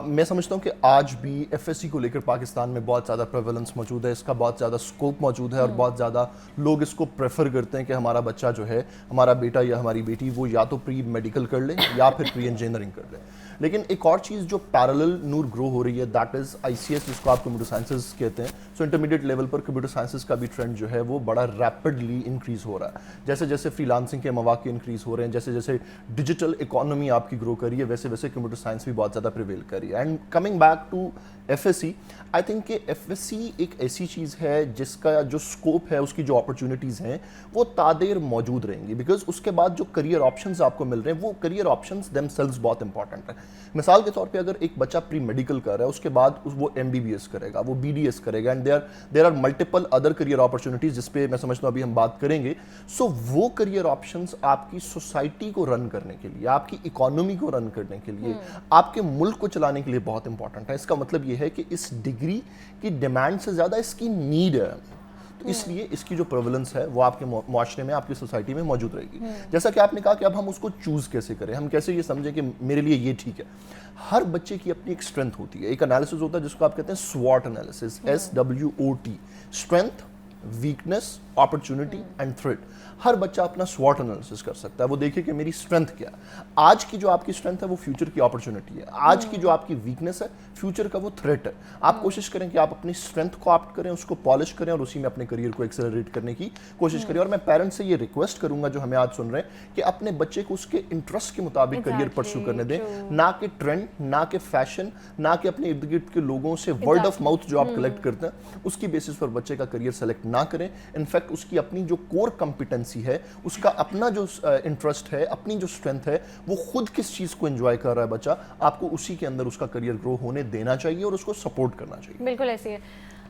मैं समझता हूँ कि आज भी FSC को लेकर पाकिस्तान में बहुत ज़्यादा प्रेवलेंस मौजूद है, इसका बहुत ज़्यादा स्कोप मौजूद है और बहुत ज़्यादा लोग इसको प्रेफर करते हैं कि हमारा बच्चा जो है, हमारा बेटा या हमारी बेटी, वो या तो प्री मेडिकल कर ले या फिर प्री इंजीनियरिंग कर ले। लेकिन एक और चीज़ जो पैरेलल नूर ग्रो हो रही है, दैट इज़ ICS, जिसको आप कंप्यूटर साइंसेज कहते हैं। सो इंटरमीडिएट लेवल पर कंप्यूटर साइंसेज का भी ट्रेंड जो है वो बड़ा रैपिडली इंक्रीज़ हो रहा है। जैसे जैसे फ्रीलांसिंग के मौके इंक्रीज़ हो रहे हैं, जैसे जैसे डिजिटल इकोनॉमी आपकी ग्रो कर रही है, वैसे वैसे कंप्यूटर साइंस भी बहुत ज़्यादा प्रिवेल कर रही है। And coming back to FSC, I think कि FSC एक ऐसी चीज़ है जिसका जो स्कोप है, उसकी जो अपॉर्चुनिटीज़ हैं वो तादेर मौजूद रहेंगी, बिकॉज उसके बाद जो करियर ऑप्शंस आपको मिल रहे हैं वो करियर ऑप्शंस देमसेल्व्स बहुत इंपॉर्टेंट है। मिसाल के तौर पे अगर एक बच्चा प्री मेडिकल कर रहा है, उसके बाद वो MBBS करेगा, वो BDS करेगा, and there are multiple other career opportunities जिस पे मैं समझता हूँ अभी हम बात करेंगे। सो वो करियर ऑप्शंस आपकी सोसाइटी को रन करने के लिए, आपकी इकोनॉमी को रन करने के लिए, आपके मुल्क को चलाने के लिए बहुत इंपॉर्टेंट है। इसका मतलब ये है कि इस डिग्री की डिमांड से ज़्यादा इसकी नीड है, तो इसलिए इसकी जो प्रेवलेंस है वो आपके मुआशरे में, आपकी सोसाइटी में मौजूद रहेगी। जैसा कि आपने कहा कि अब हम उसको चूज कैसे करें, हम कैसे ये समझें कि मेरे लिए ये ठीक है। हर बच्चे की अपनी एक स्ट्रेंथ होती है, एक एनालिसिस होता है जिसको आप कहते हैं SWOT analysis, SWOT, strength, weakness, opportunity and threat. हर बच्चा अपना SWOT एनालिसिस कर सकता है, वो देखिए कि मेरी स्ट्रेंथ क्या है। आज की जो आपकी स्ट्रेंथ है वो फ्यूचर की अपॉर्चुनिटी है, आज की जो आपकी वीकनेस है फ्यूचर का वो थ्रेट है। आप कोशिश करें कि आप अपनी स्ट्रेंथ को ऑप्ट करें, उसको पॉलिश करें और उसी में अपने करियर को एक्सेलरेट करने की कोशिश करें। और मैं पेरेंट्स से ये रिक्वेस्ट करूंगा जो हमें आज सुन रहे हैं कि अपने बच्चे को उसके इंटरेस्ट के मुताबिक करियर परस्यू करने दें, ना कि ट्रेंड, ना कि फैशन, ना कि अपने इर्द गिर्द के लोगों से वर्ड ऑफ माउथ जो आप कलेक्ट करते हैं उसकी बेसिस पर बच्चे का करियर सेलेक्ट ना करें। इनफैक्ट उसकी अपनी जो कोर कॉम्पिटेंसी है, उसका अपना जो इंटरेस्ट है, अपनी जो स्ट्रेंथ है, वो खुद किस चीज़ को एंजॉय कर रहा है बच्चा, आपको उसी के अंदर उसका करियर ग्रो होने देना चाहिए और उसको सपोर्ट करना चाहिए। बिल्कुल ऐसे है।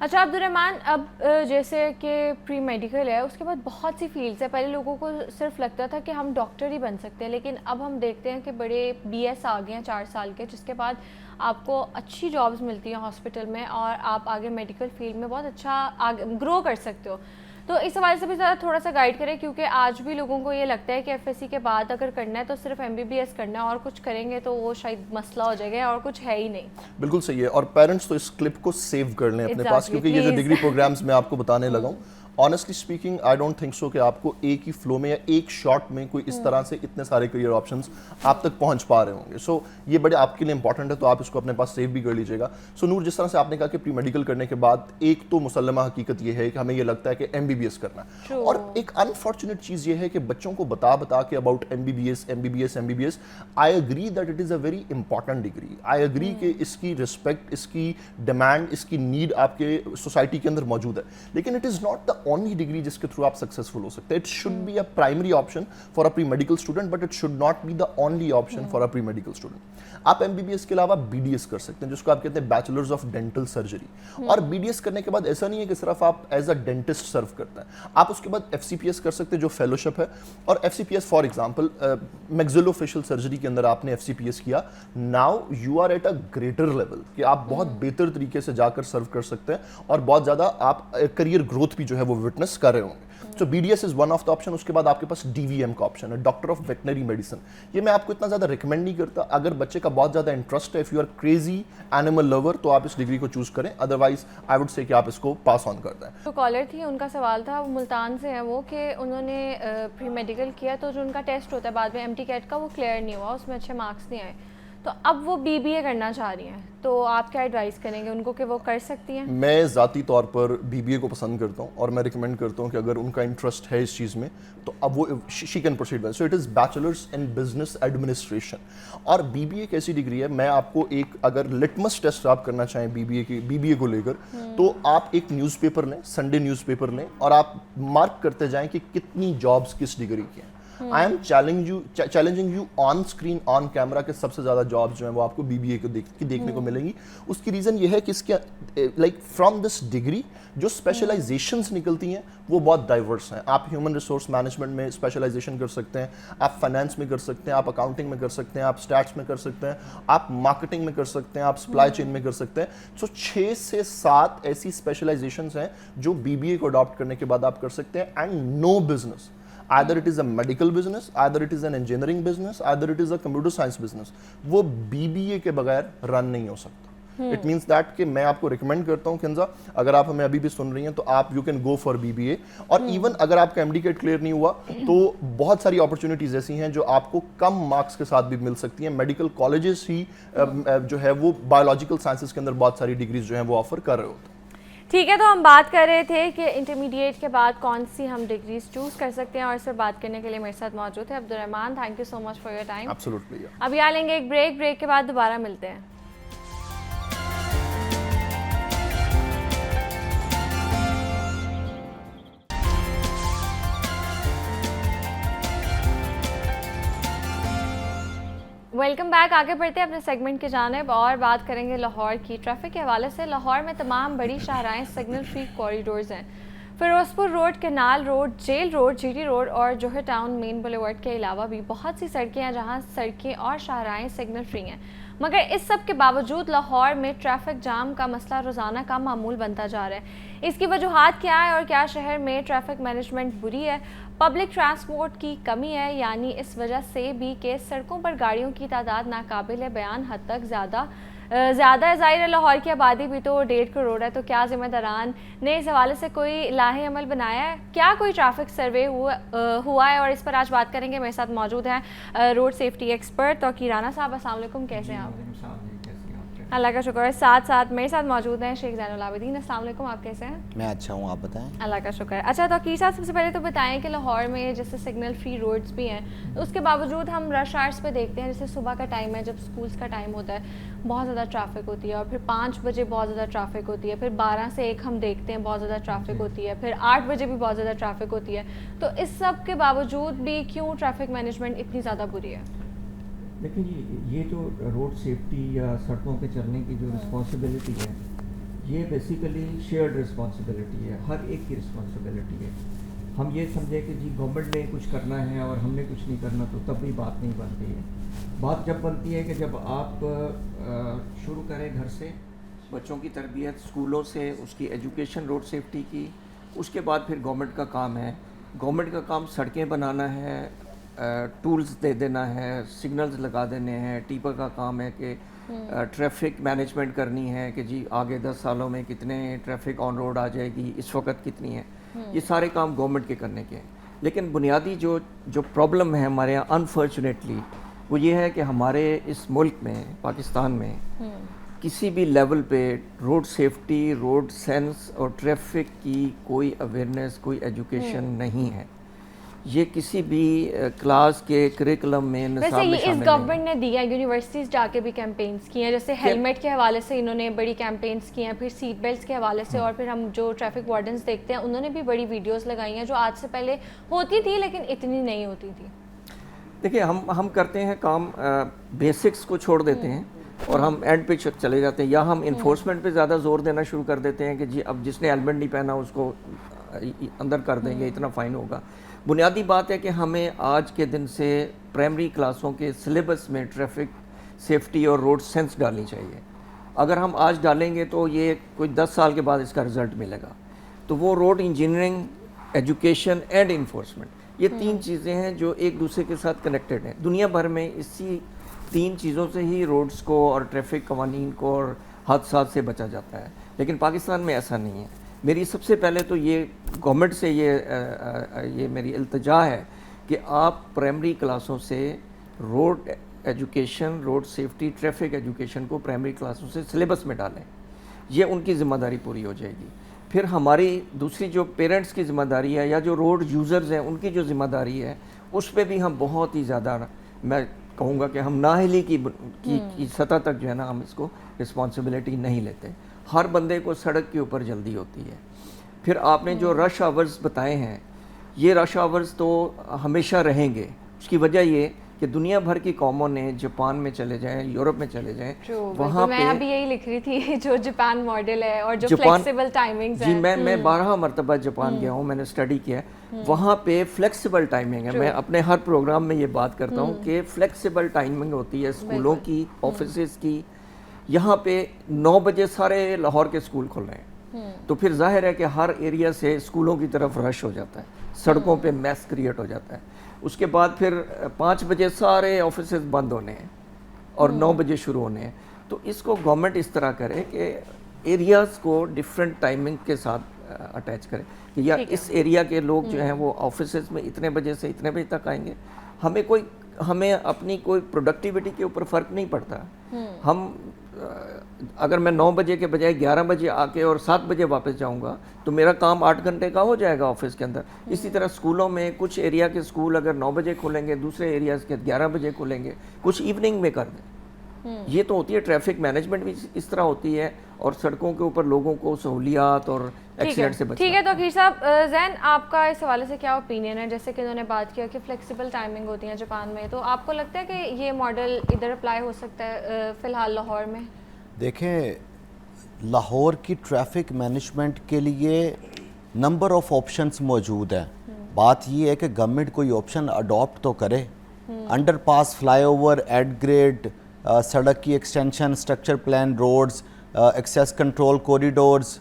अच्छा अब्दुर्रहमान, अब जैसे कि प्री मेडिकल है, उसके बाद बहुत सी फील्ड्स है। पहले लोगों को सिर्फ लगता था कि हम डॉक्टर ही बन सकते हैं, लेकिन अब हम देखते हैं कि बड़े BS आ गए हैं 4 साल के, जिसके बाद आपको अच्छी जॉब्स मिलती हैं हॉस्पिटल में और आप आगे मेडिकल फील्ड में बहुत अच्छा आगे ग्रो कर सकते हो। तो इस हवाले से भी ज़रा थोड़ा सा गाइड करें, क्योंकि आज भी लोगों को ये लगता है कि FSC के बाद अगर करना है तो सिर्फ MBBS करना है और कुछ करेंगे तो वो शायद मसला हो जाएगा और कुछ है ही नहीं। बिल्कुल सही है, और पेरेंट्स तो इस क्लिप को सेव कर लें अपने पास, क्योंकि ये जो डिग्री प्रोग्राम्स मैं आपको बताने लगा हूँ, honestly speaking I don't think so कि आपको एक ही फ्लो में या एक शॉट में कोई इस तरह से इतने सारे करियर ऑप्शंस आप तक पहुंच पा रहे होंगे। सो ये बड़े आपके लिए इंपॉर्टेंट है, तो आप इसको अपने पास सेव भी कर लीजिएगा। सो नूर, जिस तरह से आपने कहा कि प्री मेडिकल करने के बाद एक तो मुसल्लमा हकीकत ये है कि हमें ये लगता है कि MBBS करना है, और एक अनफॉर्चुनेट चीज़ ये है कि बच्चों को बता के about MBBS I agree that it is a very important degree. I agree कि इसकी रिस्पेक्ट, इसकी डिमांड, इसकी नीड आपके सोसाइटी के अंदर मौजूद है, लेकिन it is not the only degree जिसके थ्रू आप सक्सेसफुल हो सकते हैं. It should be a primary option for a pre medical student, but it should not be the only option for a pre medical student. आप MBBS के अलावा BDS कर सकते हैं, जिसको आप कहते हैं बैचलर्स ऑफ डेंटल सर्जरी. और BDS करने के बाद ऐसा नहीं है कि सिर्फ आप एज अ डेंटिस्ट सर्व करते हैं, आप उसके बाद FCPS कर सकते हैं जो फेलोशिप है. और FCPS for example maxillofacial surgery के अंदर आपने FCPS किया, now you are at a greater level कि आप बहुत बेहतर तरीके से जाकर सर्व कर सकते हैं और बहुत ज़्यादा आप करियर ग्रोथ भी जो है वो विटनेस कर रहे होंगे. सो BDS is one of the option. उसके बाद आपके पास DVM का ऑप्शन है, डॉक्टर ऑफ वेटनरी मेडिसिन. ये मैं आपको इतना ज़्यादा रिकमेंड नहीं करता. अगर बच्चे का बहुत ज़्यादा इंटरेस्ट है, if you are crazy animal lover, तो आप इस डिग्री को चूज़ करें. अदरवाइज आई वुड से कि आप इसको पास ऑन कर दें. तो कॉलर थी, उनका सवाल था, वो मुल्तान से है वो, कि उन्होंने प्री मेडिकल किया तो जो उनका टेस्ट होता है बाद में MT-CAT का, वो क्लियर नहीं हुआ, उसमें अच्छे मार्क्स नहीं आए, तो अब वो BBA करना चाह रही हैं, तो आप क्या एडवाइस करेंगे उनको कि वो कर सकती हैं? मैं ज़ाती तौर पर BBA को पसंद करता हूँ और मैं रिकमेंड करता हूँ कि अगर उनका इंटरेस्ट है इस चीज़ में तो अब वो she can proceed well. So it is bachelors in business administration. और BBA एक ऐसी डिग्री है, मैं आपको एक अगर लिटमस टेस्ट आप करना चाहें BBA को लेकर, तो आप एक न्यूज़पेपर लें, संडे न्यूज़पेपर लें, और आप मार्क करते जाएं कि कितनी जॉब्स किस डिग्री की हैं. I am challenging you on screen on camera के सबसे ज़्यादा जॉब्स जो हैं वो आपको BBA को देखने को मिलेंगी. उसकी रीज़न ये है कि इसके लाइक फ्रॉम दिस डिग्री जो स्पेशलाइजेशंस निकलती हैं वो बहुत डाइवर्स हैं. आप ह्यूमन रिसोर्स मैनेजमेंट में स्पेशलाइजेशन कर सकते हैं, आप फाइनेंस में कर सकते हैं, आप अकाउंटिंग में कर सकते हैं, आप स्टैट्स में कर सकते हैं, आप मार्केटिंग में कर सकते हैं, आप सप्लाई चेन में कर सकते हैं. सो 6 से 7 ऐसी स्पेशलाइजेशंस हैं जो BBA को अडॉप्ट करने के बाद आप कर सकते हैं. And no business, either it is a medical business, either it is an engineering business, either it is a computer science business, वो BBA के बगैर रन नहीं हो सकता. इट मीन्स दैट कि मैं आपको रिकमेंड करता हूँ किंजा, अगर आप हमें अभी भी सुन रही हैं तो आप you can go for BBA. और इवन अगर आपका MD-CAT क्लियर नहीं हुआ तो बहुत सारी अपॉर्चुनिटीज ऐसी हैं जो आपको कम मार्क्स के साथ भी मिल सकती हैं. मेडिकल कॉलेजेस ही जो है वो बायोलॉजिकल साइंसेज के अंदर बहुत सारी डिग्रीज जो हैं वो ऑफर कर रहे होते हैं. ठीक है, तो हम बात कर रहे थे कि इंटरमीडिएट के बाद कौन सी हम डिग्रीज चूज़ कर सकते हैं, और इस पर बात करने के लिए मेरे साथ मौजूद है Abdurrahman. Thank you so much for your time. Absolutely. अभी आ लेंगे एक ब्रेक के बाद दोबारा मिलते हैं. Welcome back. आगे बढ़ते हैं अपने सेगमेंट की जानिब और बात करेंगे लाहौर की ट्रैफिक के हवाले से. लाहौर में तमाम बड़ी शाहराएं सिग्नल फ्री कॉरिडोर्स हैं. Ferozepur road, canal road, jail road, GT road और जोहर टाउन मेन बुलेवार्ड के अलावा भी बहुत सी सड़कें हैं जहां सड़कें और शाहराएं सिग्नल फ्री हैं. मगर इस सब के बावजूद लाहौर में ट्रैफिक जाम का मसला रोज़ाना का मामूल बनता जा रहा है. इसकी वजूहात क्या है और क्या शहर में ट्रैफिक मैनेजमेंट बुरी है, पब्लिक ट्रांसपोर्ट की कमी है, यानी इस वजह से भी कि सड़कों पर गाड़ियों की तादाद नाकाबिल बयान हद तक ज़्यादा है. ज़ाहिर है लाहौर की आबादी भी तो 1.5 करोड़ है, तो क्या ज़िम्मेदारान ने इस हवाले से कोई लाहे अमल बनाया है, क्या कोई ट्रैफिक सर्वे हुआ है, और इस पर आज बात करेंगे. मेरे साथ मौजूद हैं रोड सेफ्टी एक्सपर्ट तो किराना साहब. अस्सलाम वालेकुम, कैसे हैं आप? अल्लाह का शुक्र है. साथ मेरे साथ मौजूद हैं शेख ज़ैनुल आबिदीन. अस्सलाम वालेकुम, आप कैसे हैं? मैं अच्छा हूँ, आप बताएं. अल्लाह का शुक्र है. अच्छा, तो की साहब सबसे पहले तो बताएं कि लाहौर में जैसे सिग्नल फ्री रोड्स भी हैं, तो उसके बावजूद हम रश आवर्स पे देखते हैं, जैसे सुबह का टाइम है जब स्कूल्स का टाइम होता है, बहुत ज़्यादा ट्रैफिक होती है, और फिर 5 बजे बहुत ज़्यादा ट्रैफिक होती है, फिर 12 से 1 हम देखते हैं बहुत ज़्यादा ट्रैफिक होती है, फिर 8 बजे भी बहुत ज़्यादा ट्रैफिक होती है. तो इस सब के बावजूद भी क्यों ट्रैफिक मैनेजमेंट इतनी ज़्यादा बुरी है? देखिए जी, ये जो रोड सेफ्टी या सड़कों पे चलने की जो रिस्पॉन्सिबिलिटी है, ये बेसिकली शेयर्ड रिस्पॉन्सिबिलिटी है, हर एक की रिस्पॉन्सिबिलिटी है. हम ये समझें कि जी गवर्नमेंट ने कुछ करना है और हमने कुछ नहीं करना, तो तब भी बात नहीं बनती है. बात जब बनती है कि जब आप शुरू करें घर से, बच्चों की तरबियत स्कूलों से, उसकी एजुकेशन रोड सेफ्टी की, उसके बाद फिर गवर्नमेंट का काम है. गवर्नमेंट का काम सड़कें बनाना है, टूल्स दे देना है, सिग्नल्स लगा देने हैं. टीपर का काम है कि ट्रैफिक मैनेजमेंट करनी है कि जी आगे 10 सालों में कितने ट्रैफिक ऑन रोड आ जाएगी, इस वक्त कितनी है. ये सारे काम गवर्नमेंट के करने के हैं. लेकिन बुनियादी जो प्रॉब्लम है हमारे यहाँ अनफॉर्चुनेटली वो ये है कि हमारे इस मुल्क में, पाकिस्तान में, किसी भी लेवल पे रोड सेफ्टी, रोड सेंस और ट्रैफिक की कोई अवेयरनेस, कोई एजुकेशन नहीं है. ये किसी भी क्लास के करिकुलम में वैसे निसाब में ये इस शामिल नहीं गवर्नमेंट ने दिया, यूनिवर्सिटीज़ जाके भी कैंपेन्स किए हैं, जैसे हेलमेट के हवाले से इन्होंने बड़ी कैंपेन्स किए हैं, फिर सीट बेल्ट्स के हवाले से, और फिर हम जो ट्रैफिक वार्डन्स देखते हैं उन्होंने भी बड़ी वीडियोस लगाई हैं जो आज से पहले होती थी लेकिन इतनी नहीं होती थी। देखिए हम करते हैं काम, बेसिक्स को छोड़ देते हैं और हम एंड पे चले जाते हैं, या हम इन्फोर्समेंट पे ज़्यादा जोर देना शुरू कर देते हैं कि जी अब जिसने हेलमेट नहीं पहना उसको अंदर कर देंगे, इतना फ़ाइन होगा। बुनियादी बात है कि हमें आज के दिन से प्राइमरी क्लासों के सिलेबस में ट्रैफिक सेफ्टी और रोड सेंस डालनी चाहिए। अगर हम आज डालेंगे तो ये कोई 10 साल के बाद इसका रिज़ल्ट मिलेगा। तो वो road engineering, education and enforcement, ये 3 चीज़ें हैं जो एक दूसरे के साथ कनेक्टेड हैं। दुनिया भर में इसी 3 चीज़ों से ही रोड्स को और ट्रैफिक कवानीन को और हादसात से बचा जाता है, लेकिन पाकिस्तान में ऐसा नहीं है। मेरी सबसे पहले तो ये गवर्नमेंट से ये मेरी इल्तिजा है कि आप प्राइमरी क्लासों से road education, road safety, traffic education को प्राइमरी क्लासों से सिलेबस में डालें। ये उनकी ज़िम्मेदारी पूरी हो जाएगी। फिर हमारी दूसरी जो पेरेंट्स की ज़िम्मेदारी है या जो रोड यूज़र्स हैं उनकी जो ज़िम्मेदारी है, उस पर भी हम बहुत ही ज़्यादा, मैं कहूँगा कि हम नाअहली की सतह तक जो है ना, हम इसको रिस्पॉन्सिबिलिटी नहीं लेते। हर बंदे को सड़क के ऊपर जल्दी होती है। फिर आपने जो रश आवर्स बताए हैं, ये रश आवर्स तो हमेशा रहेंगे। उसकी वजह ये कि दुनिया भर की कौमों ने जापान में चले जाएं, यूरोप में चले जाएं, वहाँ पे, मैं अभी यही लिख रही थी जो जापान मॉडल है और जो जापान, फ्लेक्सिबल टाइमिंग्स जी हैं। मैं 12 मरतबा जापान गया हूँ, मैंने स्टडी किया है। वहाँ पे फ्लेक्सिबल टाइमिंग है। मैं अपने हर प्रोग्राम में ये बात करता हूँ कि फ्लेक्सिबल टाइमिंग होती है स्कूलों की, ऑफिसेज की। यहाँ पे 9 बजे सारे लाहौर के स्कूल खुल रहे हैं, तो फिर जाहिर है कि हर एरिया से स्कूलों की तरफ रश हो जाता है, सड़कों पे मैस क्रिएट हो जाता है। उसके बाद फिर 5 बजे सारे ऑफिसेज बंद होने हैं और 9 बजे शुरू होने हैं। तो इसको गवर्नमेंट इस तरह करे कि एरियाज़ को डिफरेंट टाइमिंग के साथ अटैच करे कि या इस एरिया के लोग जो हैं वो ऑफिसेज में इतने बजे से इतने बजे तक आएंगे। हमें अपनी कोई प्रोडक्टिविटी के ऊपर फ़र्क नहीं पड़ता। हम अगर मैं 9 बजे के बजाय 11 बजे आके और 7 बजे वापस जाऊंगा तो मेरा काम 8 घंटे का हो जाएगा ऑफिस के अंदर। इसी तरह स्कूलों में कुछ एरिया के स्कूल अगर 9 बजे खोलेंगे, दूसरे एरियाज के 11 बजे खोलेंगे, कुछ इवनिंग में कर दें। ये तो होती है ट्रैफिक मैनेजमेंट भी इस तरह होती है, और सड़कों के ऊपर लोगों को सहूलियात और एक्सीडेंट से बचना। ठीक है, तो अखीर साहब, जैन आपका इस हवाले से क्या ओपिनियन है? जैसे कि उन्होंने बात किया कि फ्लेक्सिबल टाइमिंग होती है जापान में, तो आपको लगता है कि ये मॉडल इधर अप्लाई हो सकता है फ़िलहाल लाहौर में? देखें, लाहौर की ट्रैफिक मैनेजमेंट के लिए नंबर ऑफ ऑप्शंस मौजूद हैं। बात ये है कि गवर्नमेंट कोई ऑप्शन अडॉप्ट तो करे। अंडरपास, फ्लाईओवर, एड ग्रेड, सड़क की extension, structure plan roads, access control corridors,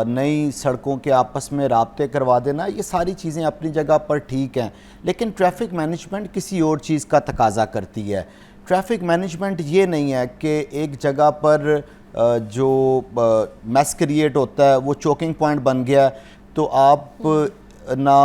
नई सड़कों के आपस में राब्ते करवा देना, ये सारी चीज़ें अपनी जगह पर ठीक हैं, लेकिन ट्रैफिक मैनेजमेंट किसी और चीज़ का तकाजा करती है। ट्रैफिक मैनेजमेंट ये नहीं है कि एक जगह पर जो मैस क्रिएट होता है वो चोकिंग पॉइंट बन गया, तो आप ना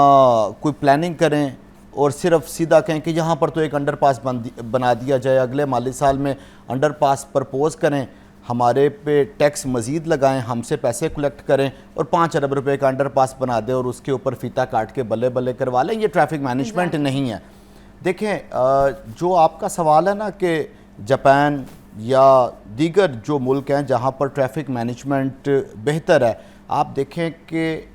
कोई प्लानिंग करें और सिर्फ सीधा कहें कि यहाँ पर तो एक अंडरपास बना दिया जाए, अगले माली साल में अंडरपास प्रपोज़ करें, हमारे पे टैक्स मज़ीद लगाएं, हमसे पैसे कलेक्ट करें और 5 अरब रुपए का अंडरपास बना दें और उसके ऊपर फीता काट के बल्ले बल्ले करवा लें। ये ट्रैफिक मैनेजमेंट नहीं है। देखें, जो आपका सवाल है ना कि जापान या दीगर जो मुल्क हैं जहाँ पर ट्रैफिक मैनेजमेंट बेहतर है, आप देखें कि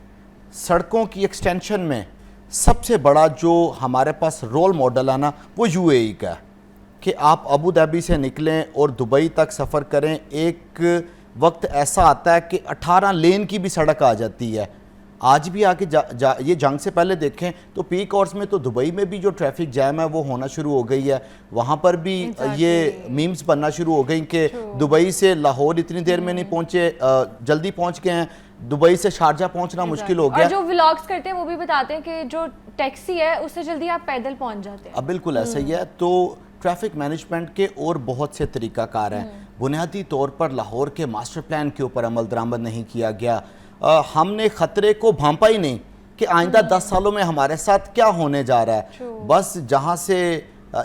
सड़कों की एक्सटेंशन में सबसे बड़ा जो हमारे पास रोल मॉडल है ना, वो यूएई का है कि आप अबू धाबी से निकलें और दुबई तक सफ़र करें। एक वक्त ऐसा आता है कि 18 लेन की भी सड़क आ जाती है। आज भी आके ये जंग से पहले देखें तो पीक आवर्स में तो दुबई में भी जो ट्रैफिक जैम है वो होना शुरू हो गई है। वहाँ पर भी ये मीम्स बनना शुरू हो गई कि दुबई से लाहौर इतनी देर में नहीं पहुँचे, जल्दी पहुँच गए हैं, दुबई से शारजा पहुँचना मुश्किल हो गया। और जो व्लॉग्स करते हैं वो भी बताते हैं कि जो टैक्सी है उससे जल्दी आप पैदल पहुँच जाते हैं। अब बिल्कुल ऐसा ही है। तो ट्रैफिक मैनेजमेंट के और बहुत से तरीक़ाकार हैं। बुनियादी तौर पर लाहौर के मास्टर प्लान के ऊपर अमल दरामद नहीं किया गया। हमने ख़तरे को भांपा ही नहीं कि आइंदा 10 सालों में हमारे साथ क्या होने जा रहा है। बस जहाँ से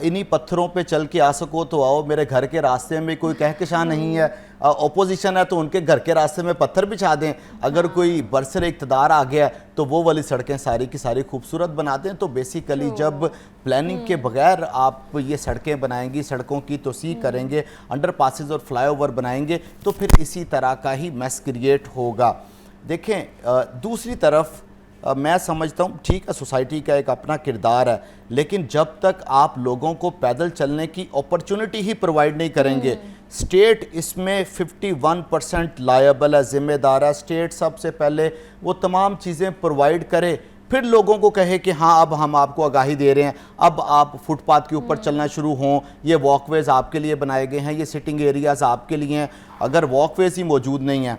इन्हीं पत्थरों पे चल के आ सको तो आओ, मेरे घर के रास्ते में कोई कहकशां नहीं है, ओपोजिशन है तो उनके घर के रास्ते में पत्थर बिछा दें, अगर कोई बरसर इक़्तिदार आ गया तो वो वाली सड़कें सारी की सारी खूबसूरत बना दें। तो बेसिकली जब प्लानिंग के बगैर आप ये सड़कें बनाएंगी, सड़कों की तोसी करेंगे, अंडर पासेज और फ्लाईओवर बनाएंगे, तो फिर इसी तरह का ही मैस क्रिएट होगा। देखें दूसरी तरफ मैं समझता हूँ ठीक है, सोसाइटी का एक अपना किरदार है, लेकिन जब तक आप लोगों को पैदल चलने की अपॉर्चुनिटी ही प्रोवाइड नहीं करेंगे, स्टेट इसमें 51% लायबल है, जिम्मेदार है। स्टेट सबसे पहले वो तमाम चीज़ें प्रोवाइड करे, फिर लोगों को कहे कि हाँ अब हम आपको आगाही दे रहे हैं, अब आप फुटपाथ के ऊपर चलना शुरू हों, ये वॉकवेज़ आपके लिए बनाए गए हैं, ये सिटिंग एरियाज़ आपके लिए हैं। अगर वॉकवेज़ ही मौजूद नहीं है,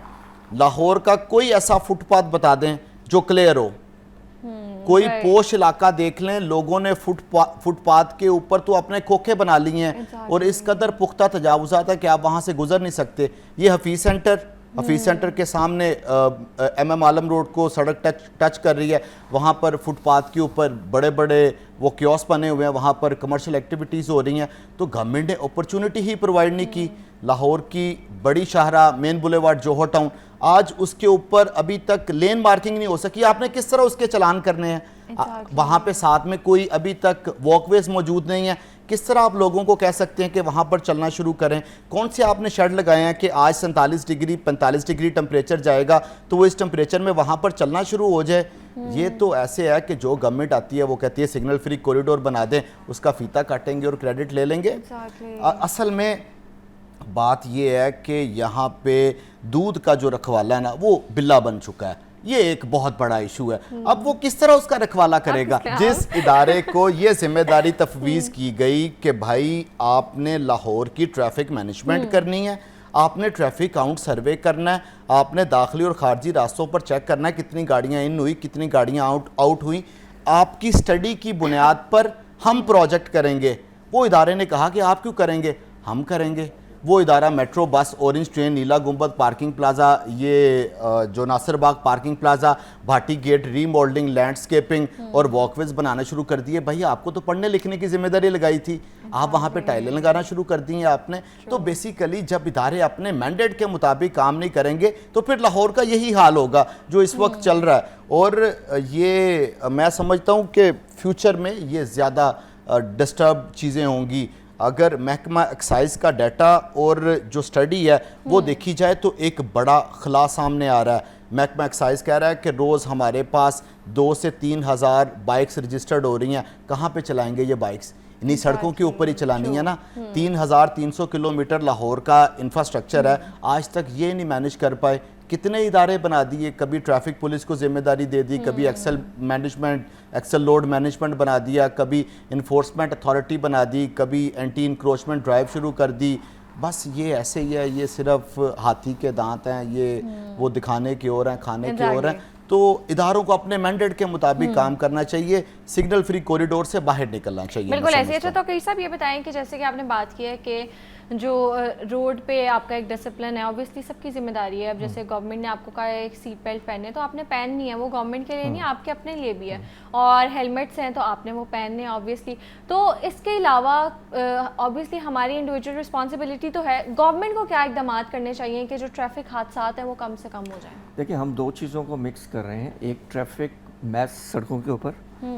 लाहौर का कोई ऐसा फुटपाथ बता दें जो क्लियर हो, कोई पोश इलाका देख लें, लोगों ने फुटपाथ के ऊपर तो अपने खोखे बना लिए हैं और इस कदर पुख्ता तजावुज़ात है कि आप वहाँ से गुजर नहीं सकते। ये हफीज़ सेंटर के सामने MM आलम रोड को सड़क टच कर रही है, वहाँ पर फुटपाथ के ऊपर बड़े बड़े वो कियोस्क बने हुए हैं, वहाँ पर कमर्शियल एक्टिविटीज़ हो रही हैं। तो गवर्नमेंट ने अपॉर्चुनिटी ही प्रोवाइड नहीं की। लाहौर की बड़ी शाहरा मेन बुलेवार्ड जोहर टाउन, आज उसके ऊपर अभी तक लेन मार्किंग नहीं हो सकी। आपने किस तरह उसके चलान करने हैं? वहाँ पे साथ में कोई अभी तक वॉकवेज मौजूद नहीं है, किस तरह आप लोगों को कह सकते हैं कि वहाँ पर चलना शुरू करें? कौन से आपने शेड लगाए हैं कि आज 47 डिग्री 45 डिग्री टेम्परेचर जाएगा तो वो इस टेम्परेचर में वहाँ पर चलना शुरू हो जाए? ये तो ऐसे है कि जो गवर्नमेंट आती है वो कहती है सिग्नल फ्री कॉरिडोर बना दें, उसका फीता काटेंगे और क्रेडिट ले लेंगे। असल में बात ये है कि यहाँ पे दूध का जो रखवाला है ना वो बिल्ला बन चुका है, ये एक बहुत बड़ा इशू है। अब वो किस तरह उसका रखवाला करेगा? जिस इदारे को ये जिम्मेदारी तफवीज़ की गई कि भाई आपने लाहौर की ट्रैफिक मैनेजमेंट करनी है, आपने ट्रैफिक काउंट सर्वे करना है, आपने दाखिली और खारजी रास्तों पर चेक करना है कितनी गाड़ियाँ इन हुई, कितनी गाड़ियाँ आउट हुई, आपकी स्टडी की बुनियाद पर हम प्रोजेक्ट करेंगे। वो इदारे ने कहा कि आप क्यों करेंगे? हम करेंगे। वो इदारा मेट्रो बस, ऑरेंज ट्रेन, नीला गुंबद पार्किंग प्लाजा, ये जो Nasir Bagh parking plaza, Bhati gate, remodelling, landscaping और वॉकवेज बनाना शुरू कर दिए। भाई आपको तो पढ़ने लिखने की जिम्मेदारी लगाई थी, आप वहाँ पे टाइलें लगाना शुरू कर दी हैं आपने। तो बेसिकली जब इदारे अपने मैंडेट के मुताबिक काम नहीं करेंगे तो फिर लाहौर का यही हाल होगा जो इस वक्त चल रहा है। और ये मैं समझता हूँ कि फ्यूचर में ये ज़्यादा डिस्टर्ब चीज़ें होंगी। अगर महकमा एक्साइज का डाटा और जो स्टडी है वो देखी जाए तो एक बड़ा खला सामने आ रहा है। महकमा एक्साइज कह रहा है कि रोज़ हमारे पास 2 से 3 हज़ार बाइक्स रजिस्टर्ड हो रही हैं। कहाँ पे चलाएंगे ये बाइक्स? इन्हीं सड़कों के ऊपर ही चलानी है ना। 3300 किलोमीटर लाहौर का इंफ्रास्ट्रक्चर है, आज तक ये नहीं मैनेज कर पाए। कितने इदारे बना दिए, कभी ट्रैफिक पुलिस को जिम्मेदारी दे दी, कभी एक्सेल लोड मैनेजमेंट बना दिया, कभी इन्फोर्समेंट अथॉरिटी बना दी, कभी एंटी इंक्रोचमेंट ड्राइव शुरू कर दी। बस ये ऐसे ही है, ये सिर्फ हाथी के दांत हैं, ये वो दिखाने की ओर हैं, खाने की ओर हैं। तो इदारों को अपने मैंडेट के मुताबिक काम करना चाहिए, सिग्नल फ्री कॉरिडोर से बाहर निकलना चाहिए। बिल्कुल ऐसे। अच्छा तो कई साहब ये बताएं कि जैसे कि आपने बात की है कि जो रोड पे आपका एक डिसिप्लिन है, ऑब्वियसली सबकी जिम्मेदारी है। अब जैसे गवर्नमेंट ने आपको कहा है सीट बेल्ट पहनने, तो आपने पहननी है, वो गवर्नमेंट के लिए नहीं, आपके अपने लिए भी है। और हेलमेट्स हैं तो आपने वो पहनने हैं ऑब्वियसली। तो इसके अलावा ऑब्वियसली हमारी इंडिविजुअल रिस्पॉन्सिबिलिटी तो है, गवर्नमेंट को क्या इकदाम करने चाहिए कि जो ट्रैफिक हादसा हैं वो कम से कम हो जाएं? देखिए हम दो चीज़ों को मिक्स कर रहे हैं, एक ट्रैफिक मैस सड़कों के ऊपर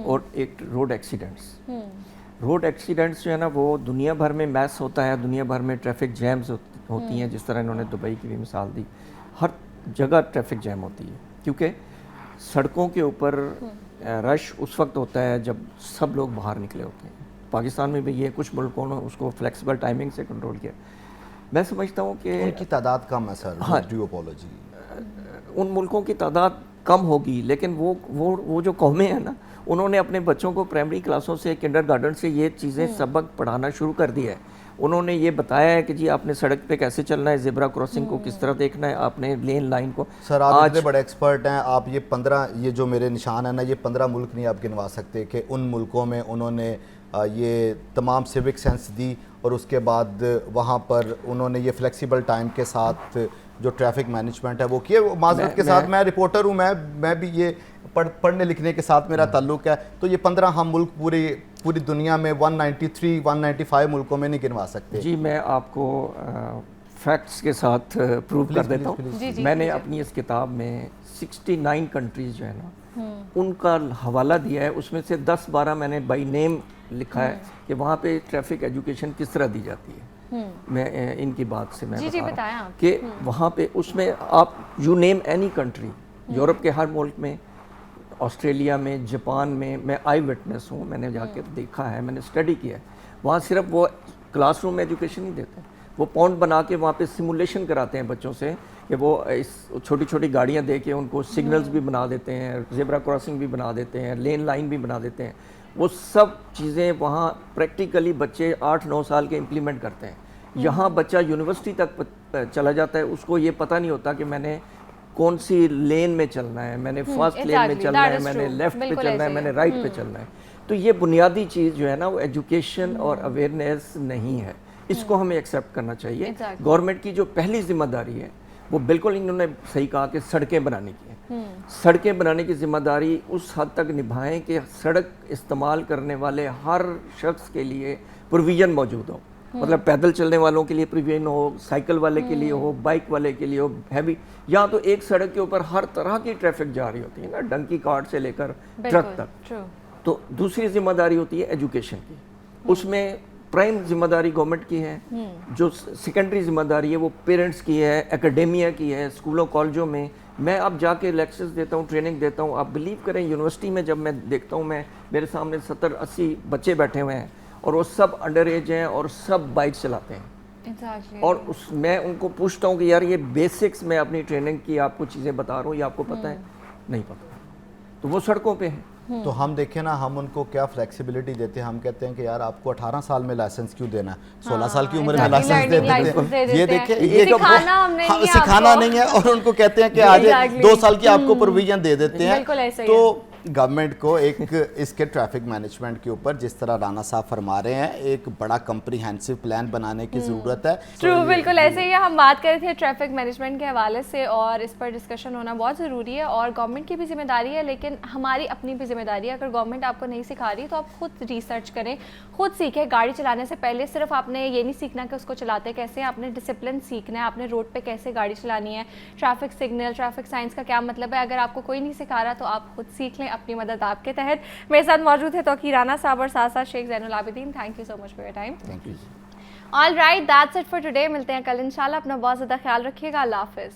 और एक रोड एक्सीडेंट्स। रोड एक्सीडेंट्स जो है ना वो दुनिया भर में मैस होता है, दुनिया भर में ट्रैफिक जैम्स होती हैं। जिस तरह इन्होंने दुबई की भी मिसाल दी, हर जगह ट्रैफिक जैम होती है क्योंकि सड़कों के ऊपर रश उस वक्त होता है जब सब लोग बाहर निकले होते हैं। पाकिस्तान में भी ये कुछ मुल्कों ने उसको फ्लेक्सिबल टाइमिंग से कंट्रोल किया। मैं समझता हूँ कि उनकी तादाद कम है सर। हाँ, उन मुल्कों की तादाद कम होगी, लेकिन वो जो कौमें हैं ना, उन्होंने अपने बच्चों को प्राइमरी क्लासों से, किंडरगार्टन से ये चीज़ें सबक पढ़ाना शुरू कर दिया है। उन्होंने ये बताया है कि जी आपने सड़क पे कैसे चलना है, ज़ेब्रा क्रॉसिंग को किस तरह देखना है, आपने लेन लाइन को। सर आप इतने बड़े एक्सपर्ट हैं, आप ये 15 ये जो मेरे निशान है ना, ये 15 मुल्क नहीं आप गिनवा सकते कि उन मुल्कों में उन्होंने ये तमाम सिविक सेंस दी और उसके बाद वहाँ पर उन्होंने ये फ्लेक्सिबल टाइम के साथ जो ट्रैफिक मैनेजमेंट है वो किए। माजरत के साथ मैं रिपोर्टर हूँ, मैं भी ये पढ़ने लिखने के साथ मेरा ताल्लुक है। तो ये 15 हम मुल्क पूरी दुनिया में 193 195 मुल्कों में नहीं गिनवा सकते। जी मैं आपको फैक्ट्स के साथ प्रूव कर देता हूँ। जी, जी, मैंने कीजिए। अपनी इस किताब में 69 कंट्रीज जो है ना उनका हवाला दिया है, उसमें से 10-12 मैंने बाई नेम लिखा है कि वहाँ पे ट्रैफिक एजुकेशन किस तरह दी जाती है। मैं इनकी बात से मैं जी, जी, बता बताएं रहा हूँ आप। कि वहाँ पे उसमें आप you name any country, Europe के हर मुल्क में, ऑस्ट्रेलिया में, जापान में, मैं आई विटनेस हूँ, मैंने जाके देखा है, मैंने स्टडी किया है। वहाँ सिर्फ वो क्लासरूम एजुकेशन नहीं देते, वो पॉइंट बना के वहाँ पे सिमुलेशन कराते हैं बच्चों से कि वो इस छोटी छोटी गाड़ियाँ दे के उनको सिग्नल्स भी बना देते हैं, जेब्रा क्रॉसिंग भी बना देते हैं, लेन लाइन भी बना देते हैं। वो सब चीज़ें वहाँ प्रैक्टिकली बच्चे 8-9 साल के इम्प्लीमेंट करते हैं। यहाँ बच्चा यूनिवर्सिटी तक चला जाता है, उसको ये पता नहीं होता कि मैंने कौन सी लेन में चलना है, मैंने फर्स्ट लेन में exactly, चलना that है, is मैंने true. लेफ्ट पे बिल्कुल चलना है, ऐसे ही मैंने है। राइट पे चलना है। तो ये बुनियादी चीज़ जो है ना वो एजुकेशन और अवेयरनेस नहीं है, इसको हमें एक्सेप्ट करना चाहिए। Exactly. गवर्नमेंट की जो पहली जिम्मेदारी है वो बिल्कुल इन्होंने सही कहा कि सड़कें बनाने की है। सड़कें बनाने की जिम्मेदारी उस हद तक निभाएं कि सड़क इस्तेमाल करने वाले हर शख्स के लिए प्रोविज़न मौजूद हो, मतलब पैदल चलने वालों के लिए प्रोविज़न हो, साइकिल वाले के लिए हो, बाइक वाले के लिए हो, हैवी। या तो एक सड़क के ऊपर हर तरह की ट्रैफिक जा रही होती है ना, डंकी कार्ट से लेकर ट्रक तक। ट्रू। तो दूसरी जिम्मेदारी होती है एजुकेशन की, उसमें प्राइम जिम्मेदारी गवर्नमेंट की है, जो सेकेंडरी जिम्मेदारी है वो पेरेंट्स की है, एकेडेमिया की है, स्कूलों कॉलेजों में। मैं अब जाके लेक्चर्स देता हूँ, ट्रेनिंग देता हूँ। आप बिलीव करें यूनिवर्सिटी में जब मैं देखता हूँ, मैं मेरे सामने 70-80 बच्चे बैठे हुए हैं और वो सब अंडर एज हैं और सब बाइक चलाते हैं। Exactly. और मैं उनको पूछता हूँ कि यार ये बेसिक्स में अपनी ट्रेनिंग की आपको चीज़ें बता रहा हूँ, ये आपको पता है? नहीं पता। तो वो सड़कों पे हैं। तो हम देखें ना, हम उनको क्या फ्लेक्सिबिलिटी देते हैं। हम कहते हैं कि यार आपको 18 साल में लाइसेंस क्यों देना है, 16 साल की उम्र में exactly, लाइसेंस दे learning license देते दे हैं। ये देते हैं। देखें, ये सिखाना हमने हाँ, नहीं है सिखाना आपको। नहीं है, और उनको कहते हैं कि आज Exactly. 2 साल की आपको प्रोविजन दे देते हैं। बिल्कुल ऐसा ही तो गवर्नमेंट को एक इसके ट्रैफिक मैनेजमेंट के ऊपर, जिस तरह राना साहब फरमा रहे हैं, एक बड़ा कंप्रीहेंसिव प्लान बनाने की ज़रूरत है। ट्रू, बिल्कुल ऐसे ही है। हम बात कर रहे थे ट्रैफिक मैनेजमेंट के हवाले से और इस पर डिस्कशन होना बहुत ज़रूरी है और गवर्नमेंट की भी जिम्मेदारी है, लेकिन हमारी अपनी भी जिम्मेदारी है। अगर गवर्नमेंट आपको नहीं सिखा रही तो आप खुद रिसर्च करें, खुद सीखें। गाड़ी चलाने से पहले सिर्फ आपने ये नहीं सीखना कि उसको चलाते कैसे, आपने डिसिप्लिन सीखना है, आपने रोड पे कैसे गाड़ी चलानी है, ट्रैफिक सिग्नल, ट्रैफिक साइंस का क्या मतलब है। अगर आपको कोई नहीं सिखा रहा तो आप खुद सीख लें, अपनी मदद आपके तहत। मेरे साथ मौजूद है तौकीर राना साहब और साथ साथ Sheikh Zainul Abidin. Thank you so much for your time. Thank you. All right, that's it for today. मिलते हैं कल इंशाल्लाह। अपना बहुत ज़्यादा ख्याल रखिएगा। अल्लाह हाफिज़।